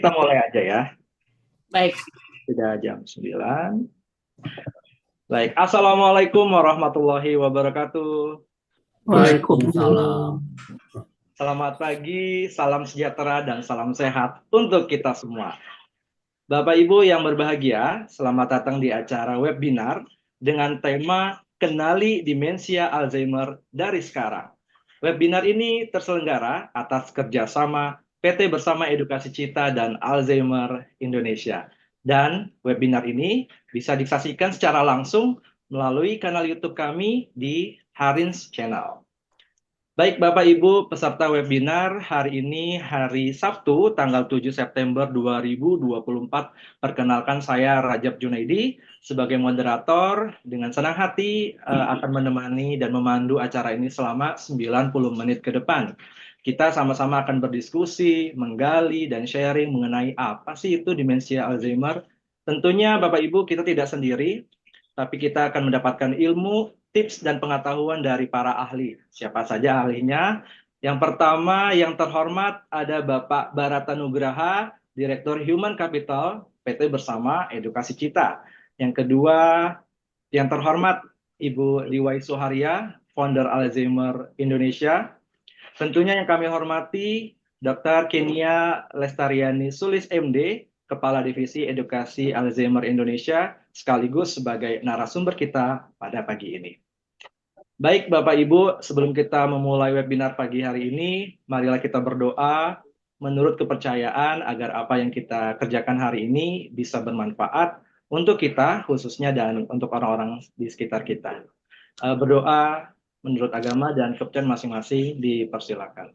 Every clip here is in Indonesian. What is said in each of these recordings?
Kita mulai aja ya. Baik. Sudah jam 9. Baik. Assalamualaikum warahmatullahi wabarakatuh. Waalaikumsalam. Selamat pagi, salam sejahtera dan salam sehat untuk kita semua. Bapak Ibu yang berbahagia, selamat datang di acara webinar dengan tema Kenali Demensia Alzheimer dari Sekarang. Webinar ini terselenggara atas kerjasama PT Bersama Edukasi Cita dan Alzheimer Indonesia. Dan webinar ini bisa disaksikan secara langsung melalui kanal YouTube kami di Harins Channel. Baik Bapak Ibu peserta webinar, hari ini hari Sabtu tanggal 7 September 2024. Perkenalkan saya Rajab Junaidi sebagai moderator, dengan senang hati akan menemani dan memandu acara ini selama 90 menit ke depan. Kita sama-sama akan berdiskusi, menggali, dan sharing mengenai apa sih itu demensia Alzheimer. Tentunya Bapak Ibu kita tidak sendiri, tapi kita akan mendapatkan ilmu, tips, dan pengetahuan dari para ahli. Siapa saja ahlinya? Yang pertama, yang terhormat ada Bapak Barata Nugraha, Direktur Human Capital PT Bersama Edukasi Cita. Yang kedua, yang terhormat Ibu Diwai Suharya, Founder Alzheimer Indonesia. Tentunya yang kami hormati Dr. Kenia Lestariani Sulis MD, Kepala Divisi Edukasi Alzheimer Indonesia, sekaligus sebagai narasumber kita pada pagi ini. Baik Bapak Ibu, sebelum kita memulai webinar pagi hari ini, marilah kita berdoa menurut kepercayaan agar apa yang kita kerjakan hari ini bisa bermanfaat untuk kita khususnya dan untuk orang-orang di sekitar kita. Berdoa menurut agama dan kepercayaan masing-masing dipersilakan.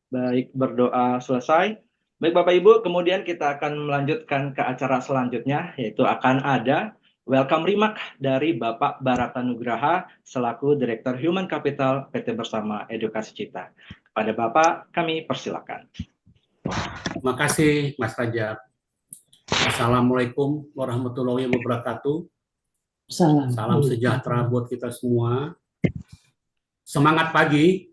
Baik, berdoa selesai. Baik Bapak Ibu, kemudian kita akan melanjutkan ke acara selanjutnya, yaitu akan ada welcome remark dari Bapak Barata Nugraha selaku Direktur Human Capital PT Bersama Edukasi Cita. Kepada Bapak, kami persilakan. Terima kasih Mas Rajab. Assalamualaikum warahmatullahi wabarakatuh. Salam sejahtera buat kita semua. Semangat pagi.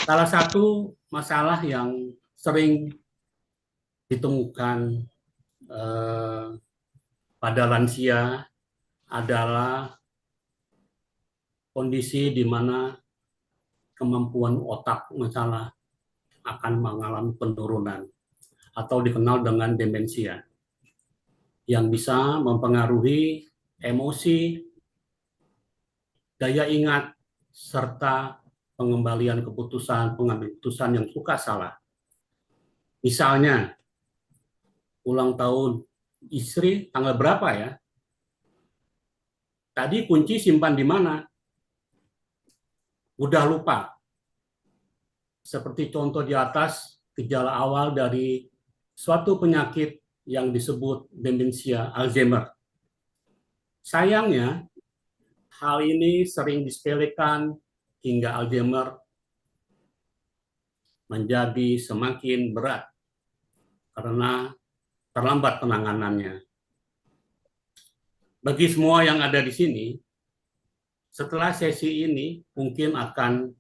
Salah satu masalah yang sering ditemukan pada lansia adalah kondisi di mana kemampuan otak masalah akan mengalami penurunan atau dikenal dengan demensia yang bisa mempengaruhi emosi, daya ingat, serta pengembalian keputusan, pengambil keputusan yang suka salah. Misalnya, ulang tahun istri tanggal berapa ya? Tadi kunci simpan di mana? Udah lupa. Seperti contoh di atas, gejala awal dari suatu penyakit yang disebut demensia Alzheimer. Sayangnya, hal ini sering disepelekan hingga Alzheimer menjadi semakin berat karena terlambat penanganannya. Bagi semua yang ada di sini, setelah sesi ini mungkin akan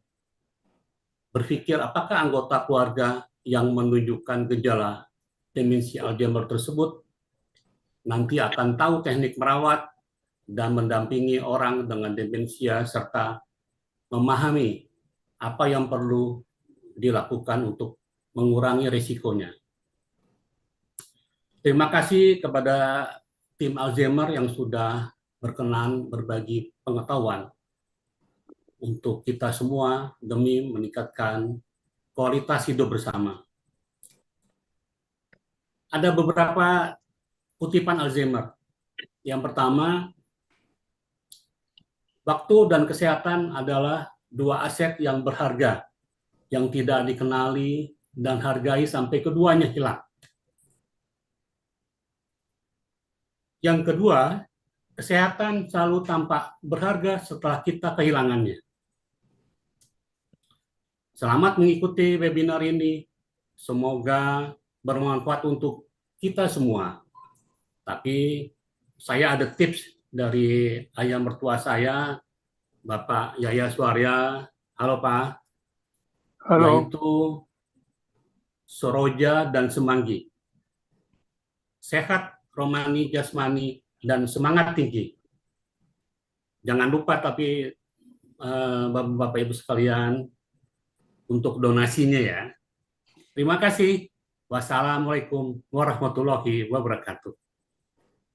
berpikir apakah anggota keluarga yang menunjukkan gejala demensia Alzheimer tersebut nanti akan tahu teknik merawat dan mendampingi orang dengan demensia serta memahami apa yang perlu dilakukan untuk mengurangi risikonya. Terima kasih kepada tim Alzheimer yang sudah berkenan berbagi pengetahuan untuk kita semua demi meningkatkan kualitas hidup bersama. Ada beberapa kutipan Alzheimer. Yang pertama, waktu dan kesehatan adalah dua aset yang berharga, yang tidak dikenali dan hargai sampai keduanya hilang. Yang kedua, kesehatan selalu tampak berharga setelah kita kehilangannya. Selamat mengikuti webinar ini. Semoga bermanfaat untuk kita semua. Tapi saya ada tips dari ayah mertua saya, Bapak Yaya Suarya. Halo Pak, Halo, yaitu Soroja dan Semanggi. Sehat, rohani, jasmani, dan semangat tinggi. Jangan lupa tapi Bapak Ibu sekalian untuk donasinya ya. Terima kasih. Wassalamualaikum warahmatullahi wabarakatuh.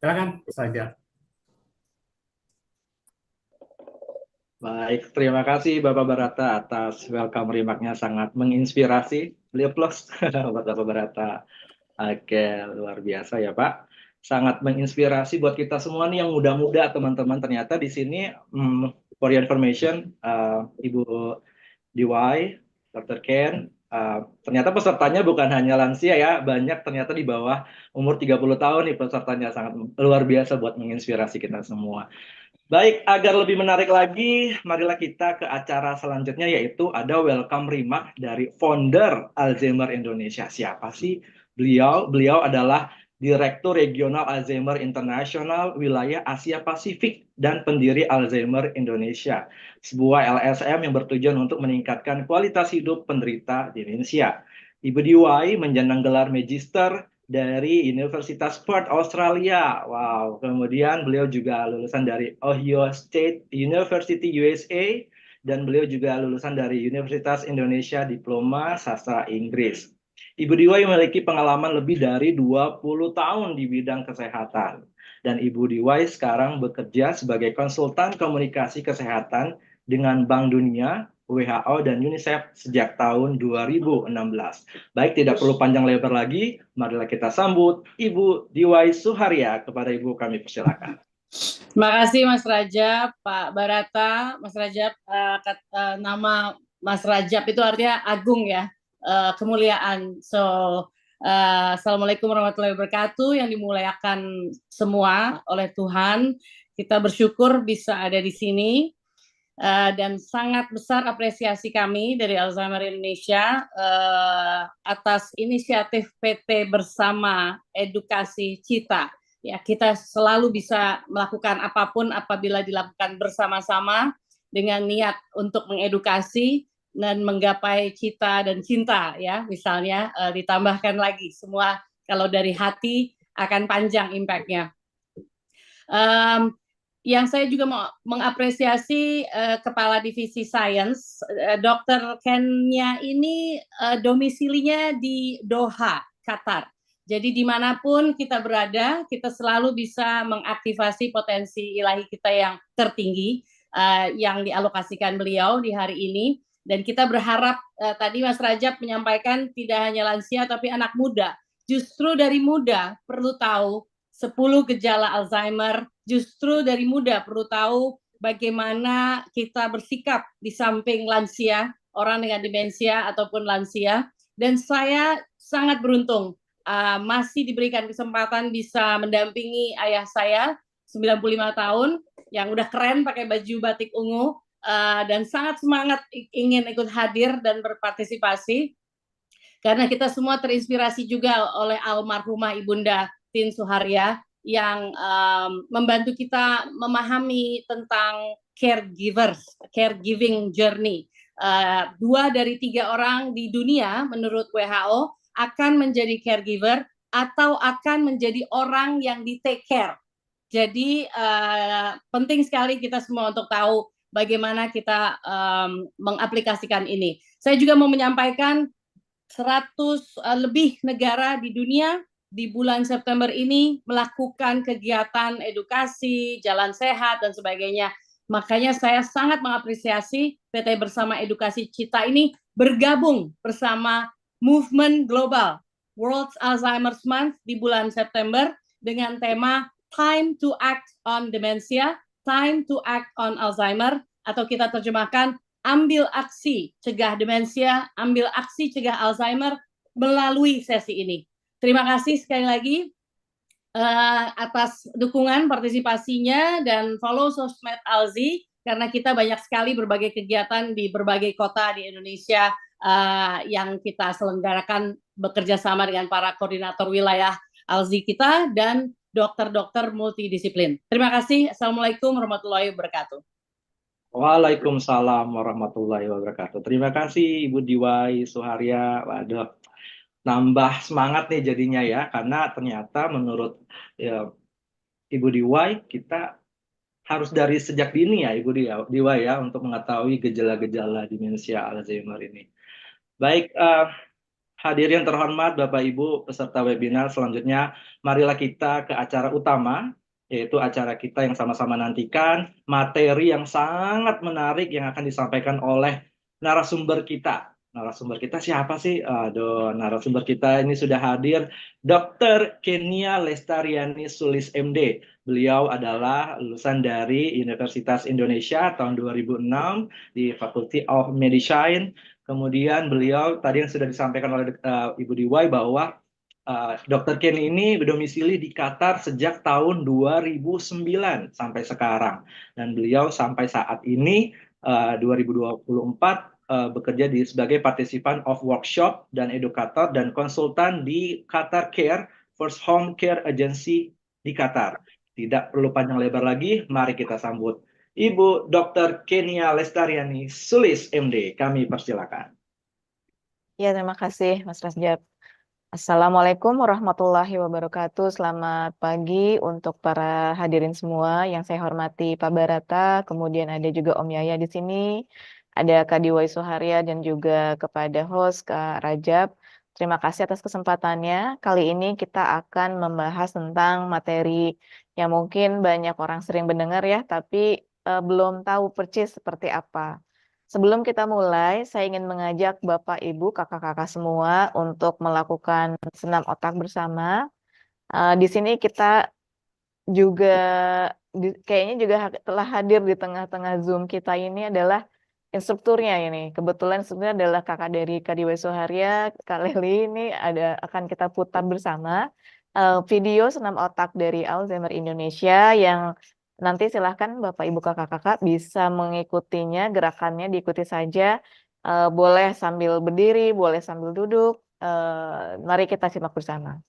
Silakan saja. Baik, terima kasih Bapak Barata atas welcome remark-nya, sangat menginspirasi. Beliau plus buat Bapak Barata. Oke, luar biasa ya Pak. Sangat menginspirasi buat kita semua nih yang muda-muda teman-teman. Ternyata di sini for your information, Ibu DY, Dr. Ken, ternyata pesertanya bukan hanya lansia ya, banyak ternyata di bawah umur 30 tahun nih pesertanya, sangat luar biasa buat menginspirasi kita semua. Baik, agar lebih menarik lagi, marilah kita ke acara selanjutnya, yaitu ada welcome remark dari founder Alzheimer Indonesia. Siapa sih beliau? Beliau adalah Direktur Regional Alzheimer Internasional Wilayah Asia Pasifik dan pendiri Alzheimer Indonesia, sebuah LSM yang bertujuan untuk meningkatkan kualitas hidup penderita demensia. Ibu DY menjandang gelar Magister dari Universitas Perth Australia. Wow, kemudian beliau juga lulusan dari Ohio State University USA dan beliau juga lulusan dari Universitas Indonesia Diploma Sastra Inggris. Ibu DY memiliki pengalaman lebih dari 20 tahun di bidang kesehatan. Dan Ibu DY sekarang bekerja sebagai konsultan komunikasi kesehatan dengan Bank Dunia, WHO, dan UNICEF sejak tahun 2016. Baik, tidak perlu panjang lebar lagi, marilah kita sambut Ibu DY Suharya. Kepada Ibu kami persilakan. Terima kasih Mas Rajab, Pak Barata. Mas Rajab, nama Mas Rajab itu artinya agung ya, kemuliaan. So, Assalamualaikum warahmatullahi wabarakatuh, yang dimuliakan semua oleh Tuhan. Kita bersyukur bisa ada di sini. Dan sangat besar apresiasi kami dari Alzheimer Indonesia atas inisiatif PT Bersama Edukasi Cita. Ya, kita selalu bisa melakukan apapun apabila dilakukan bersama-sama dengan niat untuk mengedukasi dan menggapai cita dan cinta, ya. Misalnya ditambahkan lagi semua, kalau dari hati akan panjang impact-nya. Yang saya juga mau mengapresiasi Kepala Divisi Sains, Dr. Ken-nya ini domisilinya di Doha, Qatar. Jadi dimanapun kita berada, kita selalu bisa mengaktifasi potensi ilahi kita yang tertinggi, yang dialokasikan beliau di hari ini. Dan kita berharap, tadi Mas Rajab menyampaikan tidak hanya lansia, tapi anak muda. Justru dari muda perlu tahu 10 gejala Alzheimer, justru dari muda perlu tahu bagaimana kita bersikap di samping lansia, orang dengan demensia ataupun lansia. Dan saya sangat beruntung masih diberikan kesempatan bisa mendampingi ayah saya 95 tahun yang udah keren pakai baju batik ungu dan sangat semangat ingin ikut hadir dan berpartisipasi karena kita semua terinspirasi juga oleh almarhumah Ibunda Tin Suharya yang membantu kita memahami tentang caregiving journey. 2 dari 3 orang di dunia menurut WHO akan menjadi caregiver atau akan menjadi orang yang di take care. Jadi penting sekali kita semua untuk tahu bagaimana kita mengaplikasikan ini. Saya juga mau menyampaikan 100 lebih negara di dunia di bulan September ini melakukan kegiatan edukasi, jalan sehat, dan sebagainya. Makanya saya sangat mengapresiasi PT Bersama Edukasi Cita ini bergabung bersama Movement Global World Alzheimer's Month di bulan September dengan tema Time to Act on Dementia, Time to Act on Alzheimer, atau kita terjemahkan ambil aksi cegah demensia, ambil aksi cegah Alzheimer melalui sesi ini. Terima kasih sekali lagi atas dukungan partisipasinya dan follow sosmed Alzi karena kita banyak sekali berbagai kegiatan di berbagai kota di Indonesia yang kita selenggarakan bekerja sama dengan para koordinator wilayah Alzi kita dan dokter-dokter multidisiplin. Terima kasih. Assalamualaikum warahmatullahi wabarakatuh. Waalaikumsalam warahmatullahi wabarakatuh. Terima kasih Ibu Diwai Suharya. Waduh, nambah semangat nih jadinya ya, karena ternyata menurut ya, Ibu Diwai kita harus dari sejak dini ya Ibu Diwai ya untuk mengetahui gejala-gejala demensia Alzheimer ini. Baik, hadirin terhormat Bapak Ibu peserta webinar selanjutnya, marilah kita ke acara utama, yaitu acara kita yang sama-sama nantikan, materi yang sangat menarik yang akan disampaikan oleh narasumber kita. Narasumber kita siapa sih? Aduh, narasumber kita ini sudah hadir, Dr. Kenia Lestariani Sulis MD. Beliau adalah lulusan dari Universitas Indonesia tahun 2006 di Faculty of Medicine. Kemudian beliau tadi yang sudah disampaikan oleh Ibu Diwai bahwa Dr. Ken ini berdomisili di Qatar sejak tahun 2009 sampai sekarang. Dan beliau sampai saat ini 2024 bekerja sebagai partisipan of workshop dan edukator dan konsultan di Qatar Care, First Home Care Agency di Qatar. Tidak perlu panjang lebar lagi, mari kita sambut Ibu Dr. Kenia Lestariani Sulis MD. Kami persilakan. Ya, terima kasih Mas Rasjab. Assalamualaikum warahmatullahi wabarakatuh. Selamat pagi untuk para hadirin semua yang saya hormati Pak Barata, kemudian ada juga Om Yaya di sini, ada Kak Diwai Suharya dan juga kepada host Kak Rajab. Terima kasih atas kesempatannya. Kali ini kita akan membahas tentang materi yang mungkin banyak orang sering mendengar ya, tapi belum tahu persis seperti apa. Sebelum kita mulai, saya ingin mengajak Bapak, Ibu, kakak-kakak semua untuk melakukan senam otak bersama. Di sini kita juga, kayaknya juga telah hadir di tengah-tengah Zoom kita ini adalah instrukturnya ini. Kebetulan sebenarnya adalah kakak dari Kak Diwai Suharya, Kak Leli ini akan kita putar bersama video senam otak dari Alzheimer Indonesia yang nanti silahkan Bapak Ibu kakak-kakak bisa mengikutinya, gerakannya diikuti saja, boleh sambil berdiri, boleh sambil duduk, mari kita simak bersama.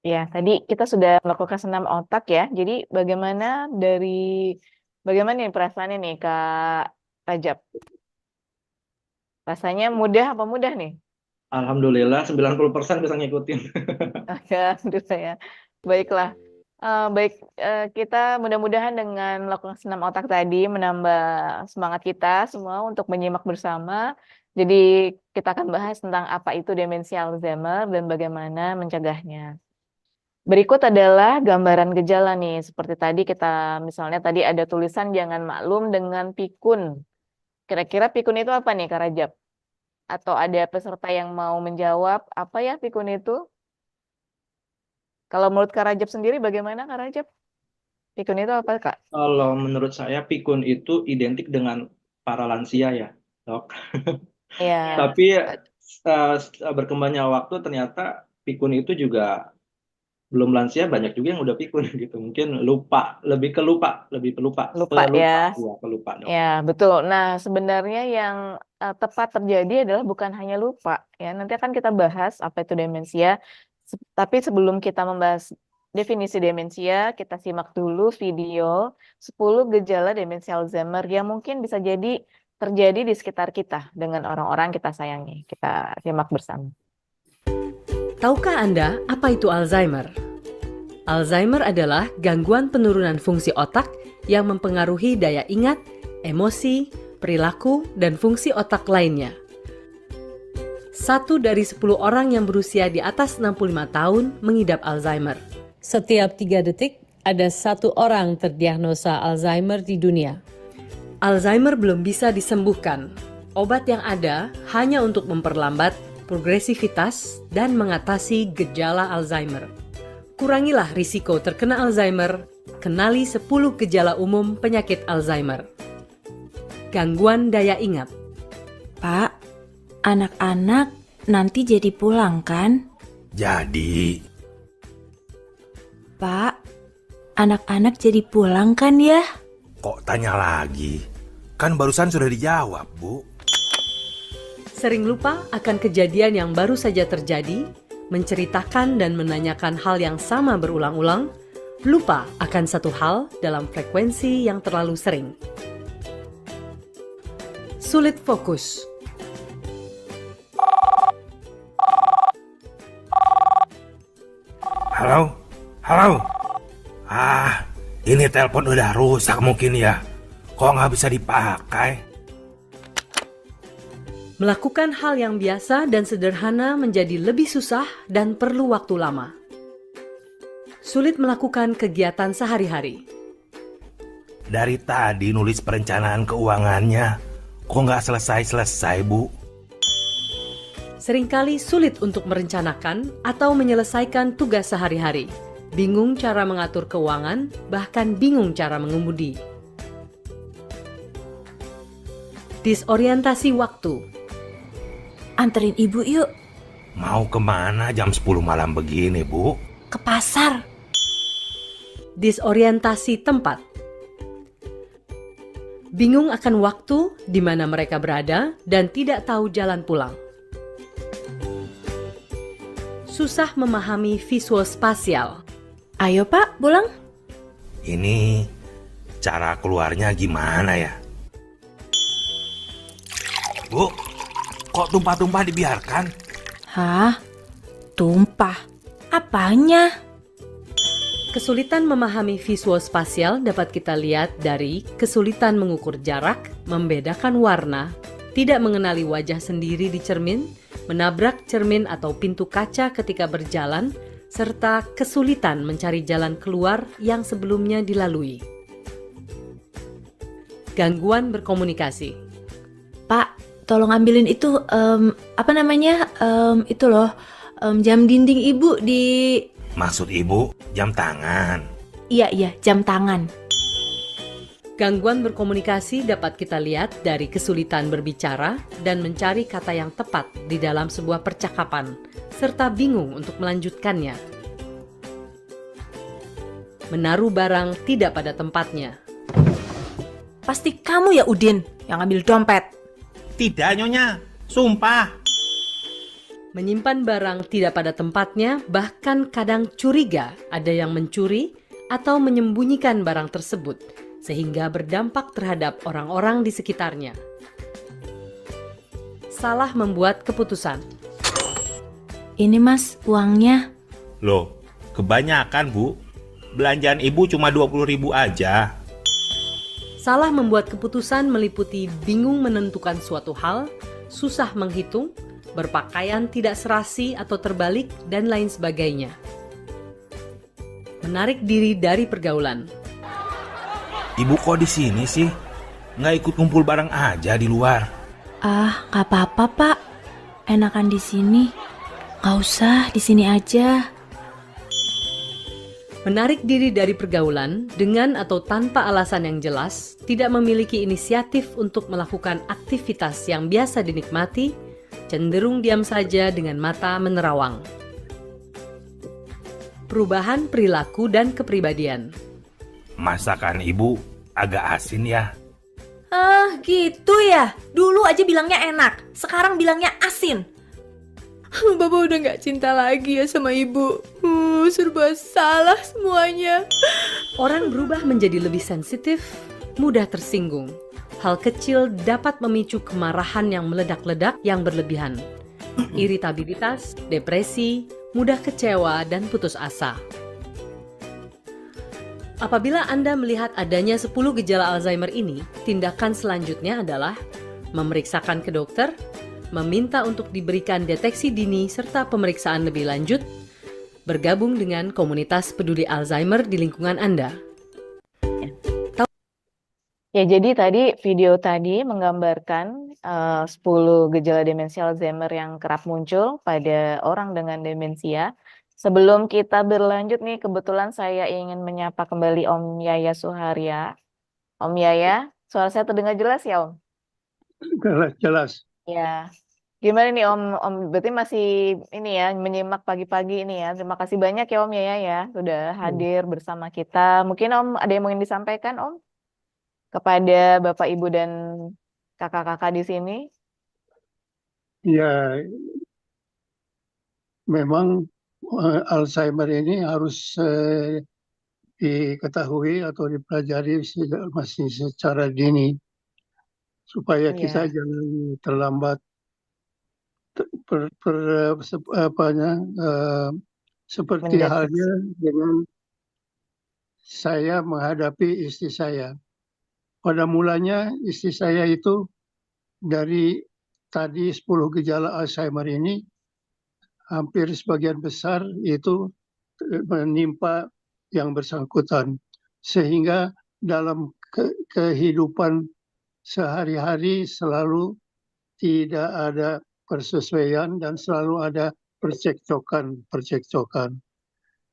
Ya, tadi kita sudah melakukan senam otak ya. Jadi bagaimana nih perasaannya nih Kak Rajab? Rasanya mudah apa mudah nih? Alhamdulillah 90% bisa ngikutin. Alhamdulillah ya. Baiklah. Kita mudah-mudahan dengan melakukan senam otak tadi menambah semangat kita semua untuk menyimak bersama. Jadi kita akan bahas tentang apa itu demensi Alzheimer dan bagaimana mencegahnya. Berikut adalah gambaran gejala nih. Seperti tadi misalnya tadi ada tulisan jangan maklum dengan pikun. Kira-kira pikun itu apa nih Kak Rajab? Atau ada peserta yang mau menjawab apa ya pikun itu? Kalau menurut Kak Rajab sendiri bagaimana Kak Rajab? Pikun itu apa Kak? Kalau menurut saya pikun itu identik dengan para lansia ya, Dok. Ya, Tapi berkembangnya waktu ternyata pikun itu juga belum lansia banyak juga yang udah pikun gitu. Mungkin lebih pelupa, lupa ya. ya, pelupa, Dok. Ya, betul. Nah, sebenarnya yang tepat terjadi adalah bukan hanya lupa ya. Nanti akan kita bahas apa itu demensia. Tapi sebelum kita membahas definisi demensia, kita simak dulu video 10 gejala demensia Alzheimer yang mungkin bisa jadi terjadi di sekitar kita dengan orang-orang kita sayangi. Kita simak bersama. Tahukah Anda apa itu Alzheimer? Alzheimer adalah gangguan penurunan fungsi otak yang mempengaruhi daya ingat, emosi, perilaku, dan fungsi otak lainnya. 1 dari 10 orang yang berusia di atas 65 tahun mengidap Alzheimer. Setiap 3 detik, ada 1 orang terdiagnosa Alzheimer di dunia. Alzheimer belum bisa disembuhkan. Obat yang ada hanya untuk memperlambat progresivitas dan mengatasi gejala Alzheimer. Kurangilah risiko terkena Alzheimer. Kenali 10 gejala umum penyakit Alzheimer. Gangguan daya ingat. Pak, anak-anak nanti jadi pulang kan? Jadi, Pak, anak-anak jadi pulang kan ya? kok tanya lagi? Kan barusan sudah dijawab, Bu. Sering lupa akan kejadian yang baru saja terjadi, menceritakan dan menanyakan hal yang sama berulang-ulang, lupa akan satu hal dalam frekuensi yang terlalu sering. Sulit fokus. Halo? Halo? Ini telepon udah rusak mungkin ya. Kok nggak bisa dipakai? Melakukan hal yang biasa dan sederhana menjadi lebih susah dan perlu waktu lama. Sulit melakukan kegiatan sehari-hari. Dari tadi nulis perencanaan keuangannya, kok nggak selesai-selesai, Bu? Seringkali sulit untuk merencanakan atau menyelesaikan tugas sehari-hari. Bingung cara mengatur keuangan, bahkan bingung cara mengemudi. Disorientasi waktu. Anterin ibu yuk, Mau kemana jam 10 malam begini, Bu? ke pasar. Disorientasi tempat. Bingung akan waktu di mana mereka berada dan tidak tahu jalan pulang. Susah memahami visual spasial. Ayo Pak, pulang. Ini cara keluarnya gimana ya? Bu, kok tumpah-tumpah dibiarkan? Hah? Tumpah? Apanya? Kesulitan memahami visual spasial dapat kita lihat dari kesulitan mengukur jarak, membedakan warna, tidak mengenali wajah sendiri di cermin, menabrak cermin atau pintu kaca ketika berjalan, serta kesulitan mencari jalan keluar yang sebelumnya dilalui. Gangguan berkomunikasi. Pak, tolong ambilin itu, itu loh, jam dinding ibu di... Maksud Ibu, jam tangan. Iya, jam tangan. Gangguan berkomunikasi dapat kita lihat dari kesulitan berbicara dan mencari kata yang tepat di dalam sebuah percakapan, serta bingung untuk melanjutkannya. Menaruh barang tidak pada tempatnya. Pasti kamu ya Udin yang ambil dompet. Tidak, Nyonya. Sumpah. Menyimpan barang tidak pada tempatnya, bahkan kadang curiga ada yang mencuri atau menyembunyikan barang tersebut, sehingga berdampak terhadap orang-orang di sekitarnya. Salah membuat keputusan. Ini mas, uangnya. Loh, kebanyakan Bu. Belanjaan ibu cuma 20.000 aja. Salah membuat keputusan meliputi bingung menentukan suatu hal, susah menghitung, berpakaian tidak serasi atau terbalik, dan lain sebagainya. Menarik diri dari pergaulan. Ibu kok di sini sih? Nggak ikut kumpul bareng aja di luar? Ah, gak apa-apa pak. Enakan di sini. Gak usah, di sini aja. Menarik diri dari pergaulan dengan atau tanpa alasan yang jelas, tidak memiliki inisiatif untuk melakukan aktivitas yang biasa dinikmati, cenderung diam saja dengan mata menerawang. Perubahan perilaku dan kepribadian. Masakan ibu agak asin ya. Ah, gitu ya. Dulu aja bilangnya enak, sekarang bilangnya asin. Bapak udah gak cinta lagi ya sama ibu. Serba salah semuanya. Orang berubah menjadi lebih sensitif, mudah tersinggung. Hal kecil dapat memicu kemarahan yang meledak-ledak yang berlebihan. Iritabilitas, depresi, mudah kecewa, dan putus asa. Apabila Anda melihat adanya 10 gejala Alzheimer ini, tindakan selanjutnya adalah memeriksakan ke dokter, meminta untuk diberikan deteksi dini serta pemeriksaan lebih lanjut, bergabung dengan komunitas peduli Alzheimer di lingkungan Anda. Ya, jadi tadi video tadi menggambarkan 10 gejala demensi Alzheimer yang kerap muncul pada orang dengan demensia. Sebelum kita berlanjut nih, kebetulan saya ingin menyapa kembali Om Yaya Suharya. Om Yaya, suara saya terdengar jelas ya Om? Jelas. Ya, gimana nih Om? Berarti masih ini ya, menyimak pagi-pagi ini ya. Terima kasih banyak ya Om Yaya ya, sudah hadir bersama kita. Mungkin Om ada yang ingin disampaikan Om? Kepada Bapak, Ibu, dan kakak-kakak di sini? Ya, memang Alzheimer ini harus diketahui atau dipelajari masih secara dini supaya kita Ya, jangan terlambat seperti mendeteksi. halnya dengan saya menghadapi istri saya. Pada mulanya istri saya itu dari tadi 10 gejala Alzheimer ini hampir sebagian besar itu menimpa yang bersangkutan. Sehingga dalam kehidupan sehari-hari selalu tidak ada persesuaian dan selalu ada percekcokan.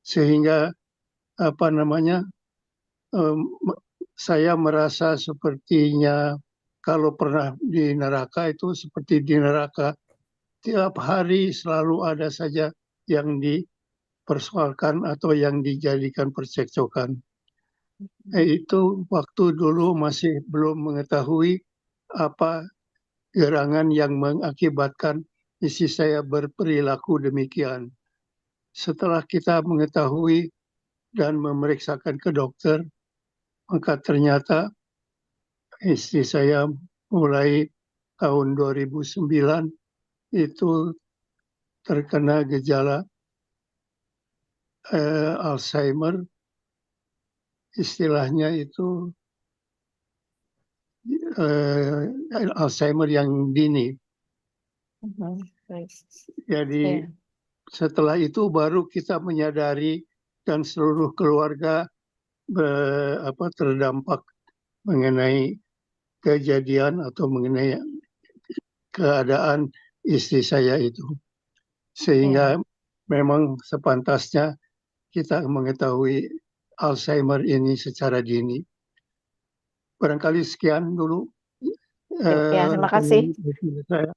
Sehingga saya merasa sepertinya kalau pernah di neraka itu seperti di neraka. Tiap hari selalu ada saja yang dipersoalkan atau yang dijadikan percekcokan. Itu waktu dulu masih belum mengetahui apa gerangan yang mengakibatkan istri saya berperilaku demikian. Setelah kita mengetahui dan memeriksakan ke dokter, maka ternyata istri saya mulai tahun 2009 itu terkena gejala Alzheimer, istilahnya itu Alzheimer yang dini. Baik. Jadi Ya. setelah itu baru kita menyadari dan seluruh keluarga terdampak mengenai kejadian atau mengenai keadaan istri saya itu. Sehingga memang sepantasnya kita mengetahui Alzheimer ini secara dini. Barangkali sekian dulu. Ya, terima kasih. Saya.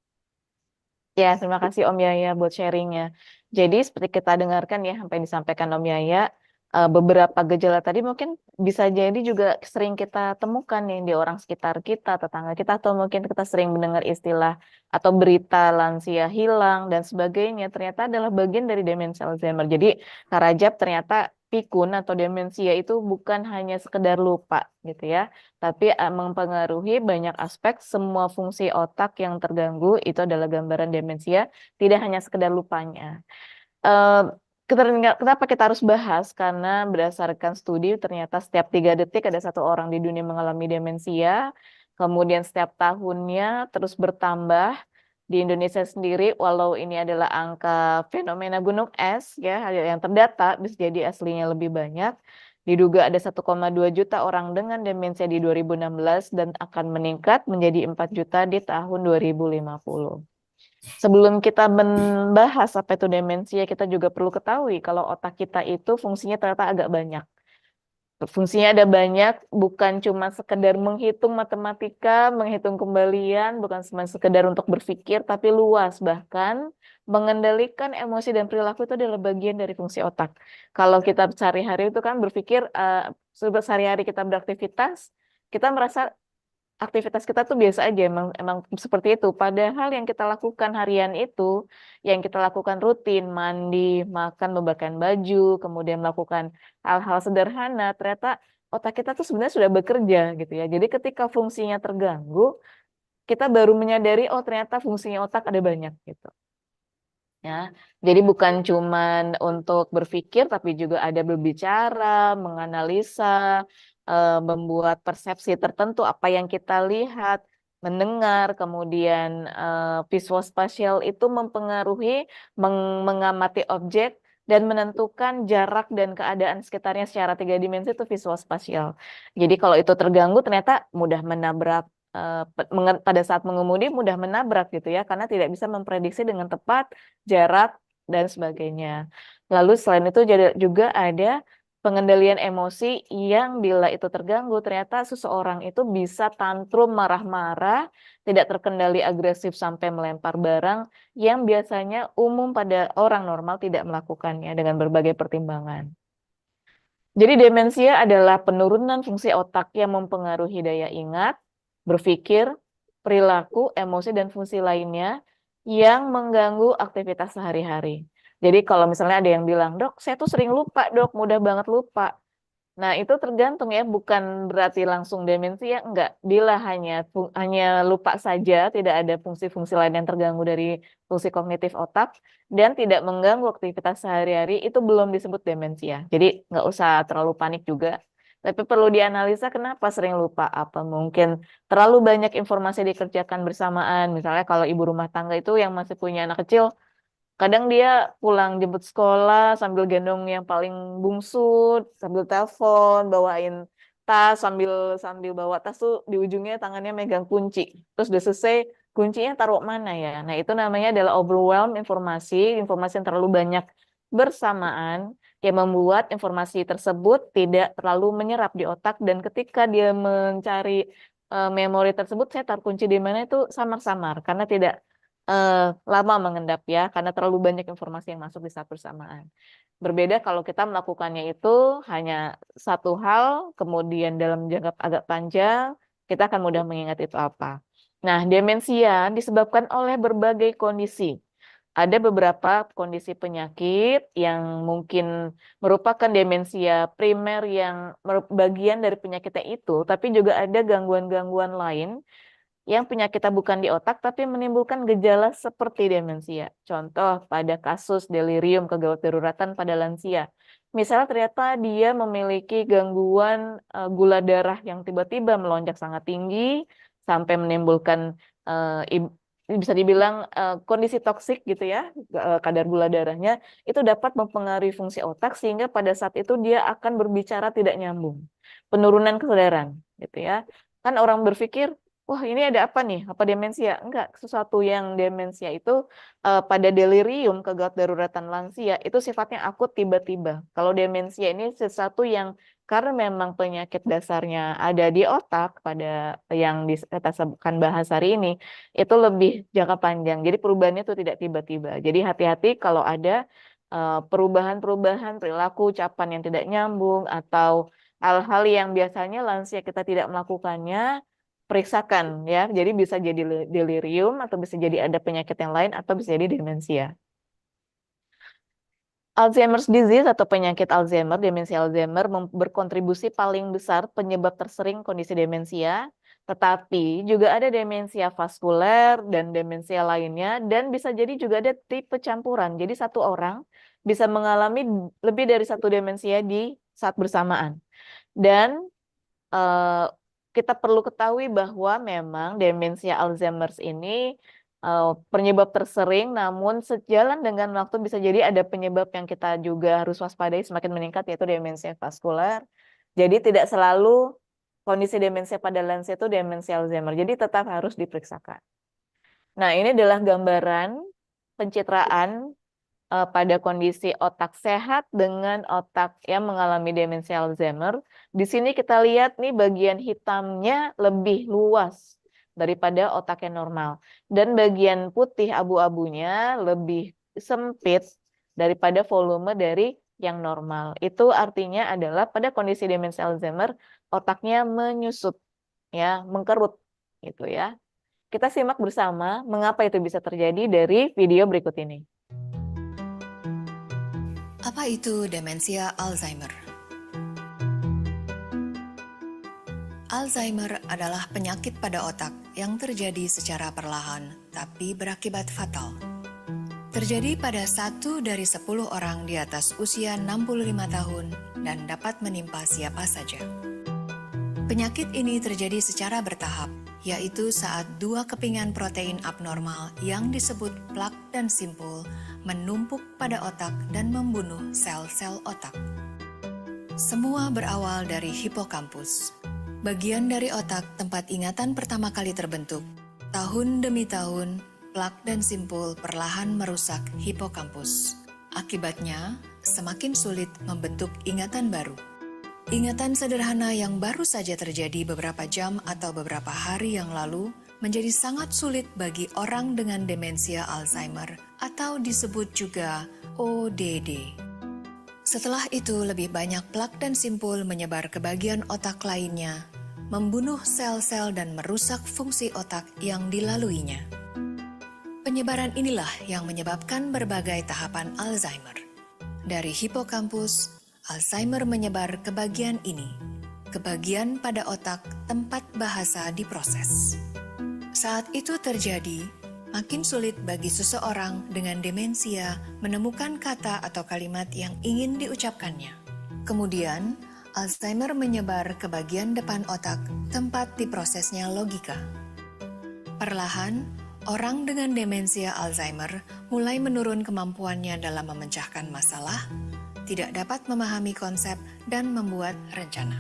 Ya, terima kasih Om Yaya buat sharingnya. Jadi seperti kita dengarkan ya, apa yang disampaikan Om Yaya, beberapa gejala tadi mungkin bisa jadi juga sering kita temukan nih di orang sekitar kita, tetangga kita, atau mungkin kita sering mendengar istilah atau berita lansia hilang dan sebagainya, ternyata adalah bagian dari demensi Alzheimer. Jadi Kak Rajab, ternyata pikun atau demensia itu bukan hanya sekedar lupa gitu ya, tapi mempengaruhi banyak aspek. Semua fungsi otak yang terganggu itu adalah gambaran demensia, tidak hanya sekedar lupanya. Eh, Kenapa kita harus bahas? Karena berdasarkan studi ternyata setiap 3 detik ada 1 orang di dunia mengalami demensia. Kemudian setiap tahunnya terus bertambah. Di Indonesia sendiri, walau ini adalah angka fenomena gunung es ya yang terdata, bisa jadi aslinya lebih banyak. Diduga ada 1,2 juta orang dengan demensia di 2016 dan akan meningkat menjadi 4 juta di tahun 2050. Sebelum kita membahas apa itu demensia, kita juga perlu ketahui kalau otak kita itu fungsinya ternyata agak banyak. Fungsinya ada banyak, bukan cuma sekedar menghitung matematika, menghitung kembalian, bukan cuma sekedar untuk berpikir, tapi luas. Bahkan mengendalikan emosi dan perilaku itu adalah bagian dari fungsi otak. Kalau kita sehari-hari itu kan berpikir, sehari-hari kita beraktivitas, kita merasa aktivitas kita tuh biasa aja, emang seperti itu. Padahal yang kita lakukan harian itu, yang kita lakukan rutin, mandi, makan, membahkan baju, kemudian melakukan hal-hal sederhana, ternyata otak kita tuh sebenarnya sudah bekerja gitu ya. Jadi ketika fungsinya terganggu, kita baru menyadari, oh ternyata fungsinya otak ada banyak gitu. Ya, jadi bukan cuman untuk berpikir, tapi juga ada berbicara, menganalisa, membuat persepsi tertentu apa yang kita lihat, mendengar, kemudian visual spasial itu mempengaruhi mengamati objek dan menentukan jarak dan keadaan sekitarnya secara 3 dimensi, itu visual spasial. Jadi kalau itu terganggu ternyata mudah menabrak, pada saat mengemudi mudah menabrak gitu ya, karena tidak bisa memprediksi dengan tepat jarak dan sebagainya. Lalu selain itu juga ada pengendalian emosi yang bila itu terganggu, ternyata seseorang itu bisa tantrum, marah-marah, tidak terkendali, agresif sampai melempar barang yang biasanya umum pada orang normal tidak melakukannya dengan berbagai pertimbangan. Jadi demensia adalah penurunan fungsi otak yang mempengaruhi daya ingat, berpikir, perilaku, emosi, dan fungsi lainnya yang mengganggu aktivitas sehari-hari. Jadi kalau misalnya ada yang bilang, dok, saya tuh sering lupa, dok, mudah banget lupa. Nah, itu tergantung ya, bukan berarti langsung demensia, enggak. Bila hanya lupa saja, tidak ada fungsi-fungsi lain yang terganggu dari fungsi kognitif otak, dan tidak mengganggu aktivitas sehari-hari, itu belum disebut demensia. Jadi nggak usah terlalu panik juga. Tapi perlu dianalisa kenapa sering lupa. Apa mungkin terlalu banyak informasi dikerjakan bersamaan. Misalnya kalau ibu rumah tangga itu yang masih punya anak kecil, kadang dia pulang jemput sekolah sambil gendong yang paling bungsu, sambil telepon, bawain tas, sambil bawa tas tuh di ujungnya tangannya megang kunci. Terus udah selesai, kuncinya taruh mana ya? Nah, itu namanya adalah overwhelm informasi yang terlalu banyak bersamaan yang membuat informasi tersebut tidak terlalu menyerap di otak, dan ketika dia mencari memori tersebut, saya taruh kunci di mana, itu samar-samar karena tidak lama mengendap ya, karena terlalu banyak informasi yang masuk di saat bersamaan. Berbeda kalau kita melakukannya itu hanya satu hal, kemudian dalam jangka agak panjang, kita akan mudah mengingat itu apa. Nah, demensia disebabkan oleh berbagai kondisi. Ada beberapa kondisi penyakit yang mungkin merupakan demensia primer yang bagian dari penyakitnya itu, tapi juga ada gangguan-gangguan lain yang penyakitnya bukan di otak tapi menimbulkan gejala seperti demensia. Contoh pada kasus delirium kegawat daruratan pada lansia. Misalnya ternyata dia memiliki gangguan gula darah yang tiba-tiba melonjak sangat tinggi sampai menimbulkan bisa dibilang kondisi toksik gitu ya, kadar gula darahnya itu dapat mempengaruhi fungsi otak sehingga pada saat itu dia akan berbicara tidak nyambung. Penurunan kesadaran gitu ya. Kan orang berpikir, wah ini ada apa nih? Apa demensia? Enggak, sesuatu yang demensia itu pada delirium kegawat daruratan lansia itu sifatnya akut tiba-tiba. Kalau demensia ini sesuatu yang karena memang penyakit dasarnya ada di otak pada yang kita sebutkan bahas hari ini, itu lebih jangka panjang. Jadi perubahannya itu tidak tiba-tiba. Jadi hati-hati kalau ada perubahan-perubahan perilaku, ucapan yang tidak nyambung, atau hal-hal yang biasanya lansia kita tidak melakukannya, periksakan ya. Jadi bisa jadi delirium, atau bisa jadi ada penyakit yang lain, atau bisa jadi demensia. Alzheimer's disease atau penyakit Alzheimer, demensia Alzheimer berkontribusi paling besar penyebab tersering kondisi demensia, tetapi juga ada demensia vaskuler dan demensia lainnya, dan bisa jadi juga ada tipe campuran. Jadi satu orang bisa mengalami lebih dari satu demensia di saat bersamaan. Dan kita perlu ketahui bahwa memang demensia Alzheimer's ini penyebab tersering, namun sejalan dengan waktu bisa jadi ada penyebab yang kita juga harus waspadai semakin meningkat, yaitu demensia vaskuler. Jadi tidak selalu kondisi demensia pada lansia itu demensia Alzheimer, jadi tetap harus diperiksakan. Nah, ini adalah gambaran pencitraan pada kondisi otak sehat dengan otak yang mengalami demensia Alzheimer. Di sini kita lihat nih bagian hitamnya lebih luas daripada otak yang normal. Dan bagian putih abu-abunya lebih sempit daripada volume dari yang normal. Itu artinya adalah pada kondisi demensia Alzheimer, otaknya menyusut, ya, mengkerut, gitu ya. Kita simak bersama mengapa itu bisa terjadi dari video berikut ini. Apa itu demensia Alzheimer? Alzheimer adalah penyakit pada otak yang terjadi secara perlahan tapi berakibat fatal. Terjadi pada 1 dari 10 orang di atas usia 65 tahun dan dapat menimpa siapa saja. Penyakit ini terjadi secara bertahap, yaitu saat 2 kepingan protein abnormal yang disebut plak dan simpul menumpuk pada otak dan membunuh sel-sel otak. Semua berawal dari hipokampus, bagian dari otak tempat ingatan pertama kali terbentuk. Tahun demi tahun, plak dan simpul perlahan merusak hipokampus. Akibatnya, semakin sulit membentuk ingatan baru. Ingatan sederhana yang baru saja terjadi beberapa jam atau beberapa hari yang lalu menjadi sangat sulit bagi orang dengan demensia Alzheimer atau disebut juga ODD. Setelah itu, lebih banyak plak dan simpul menyebar ke bagian otak lainnya, membunuh sel-sel dan merusak fungsi otak yang dilaluinya. Penyebaran inilah yang menyebabkan berbagai tahapan Alzheimer. Dari hipokampus, Alzheimer menyebar ke bagian ini, ke bagian pada otak tempat bahasa diproses. Saat itu terjadi, makin sulit bagi seseorang dengan demensia menemukan kata atau kalimat yang ingin diucapkannya. Kemudian, Alzheimer menyebar ke bagian depan otak tempat diprosesnya logika. Perlahan, orang dengan demensia Alzheimer mulai menurun kemampuannya dalam memecahkan masalah, tidak dapat memahami konsep, dan membuat rencana.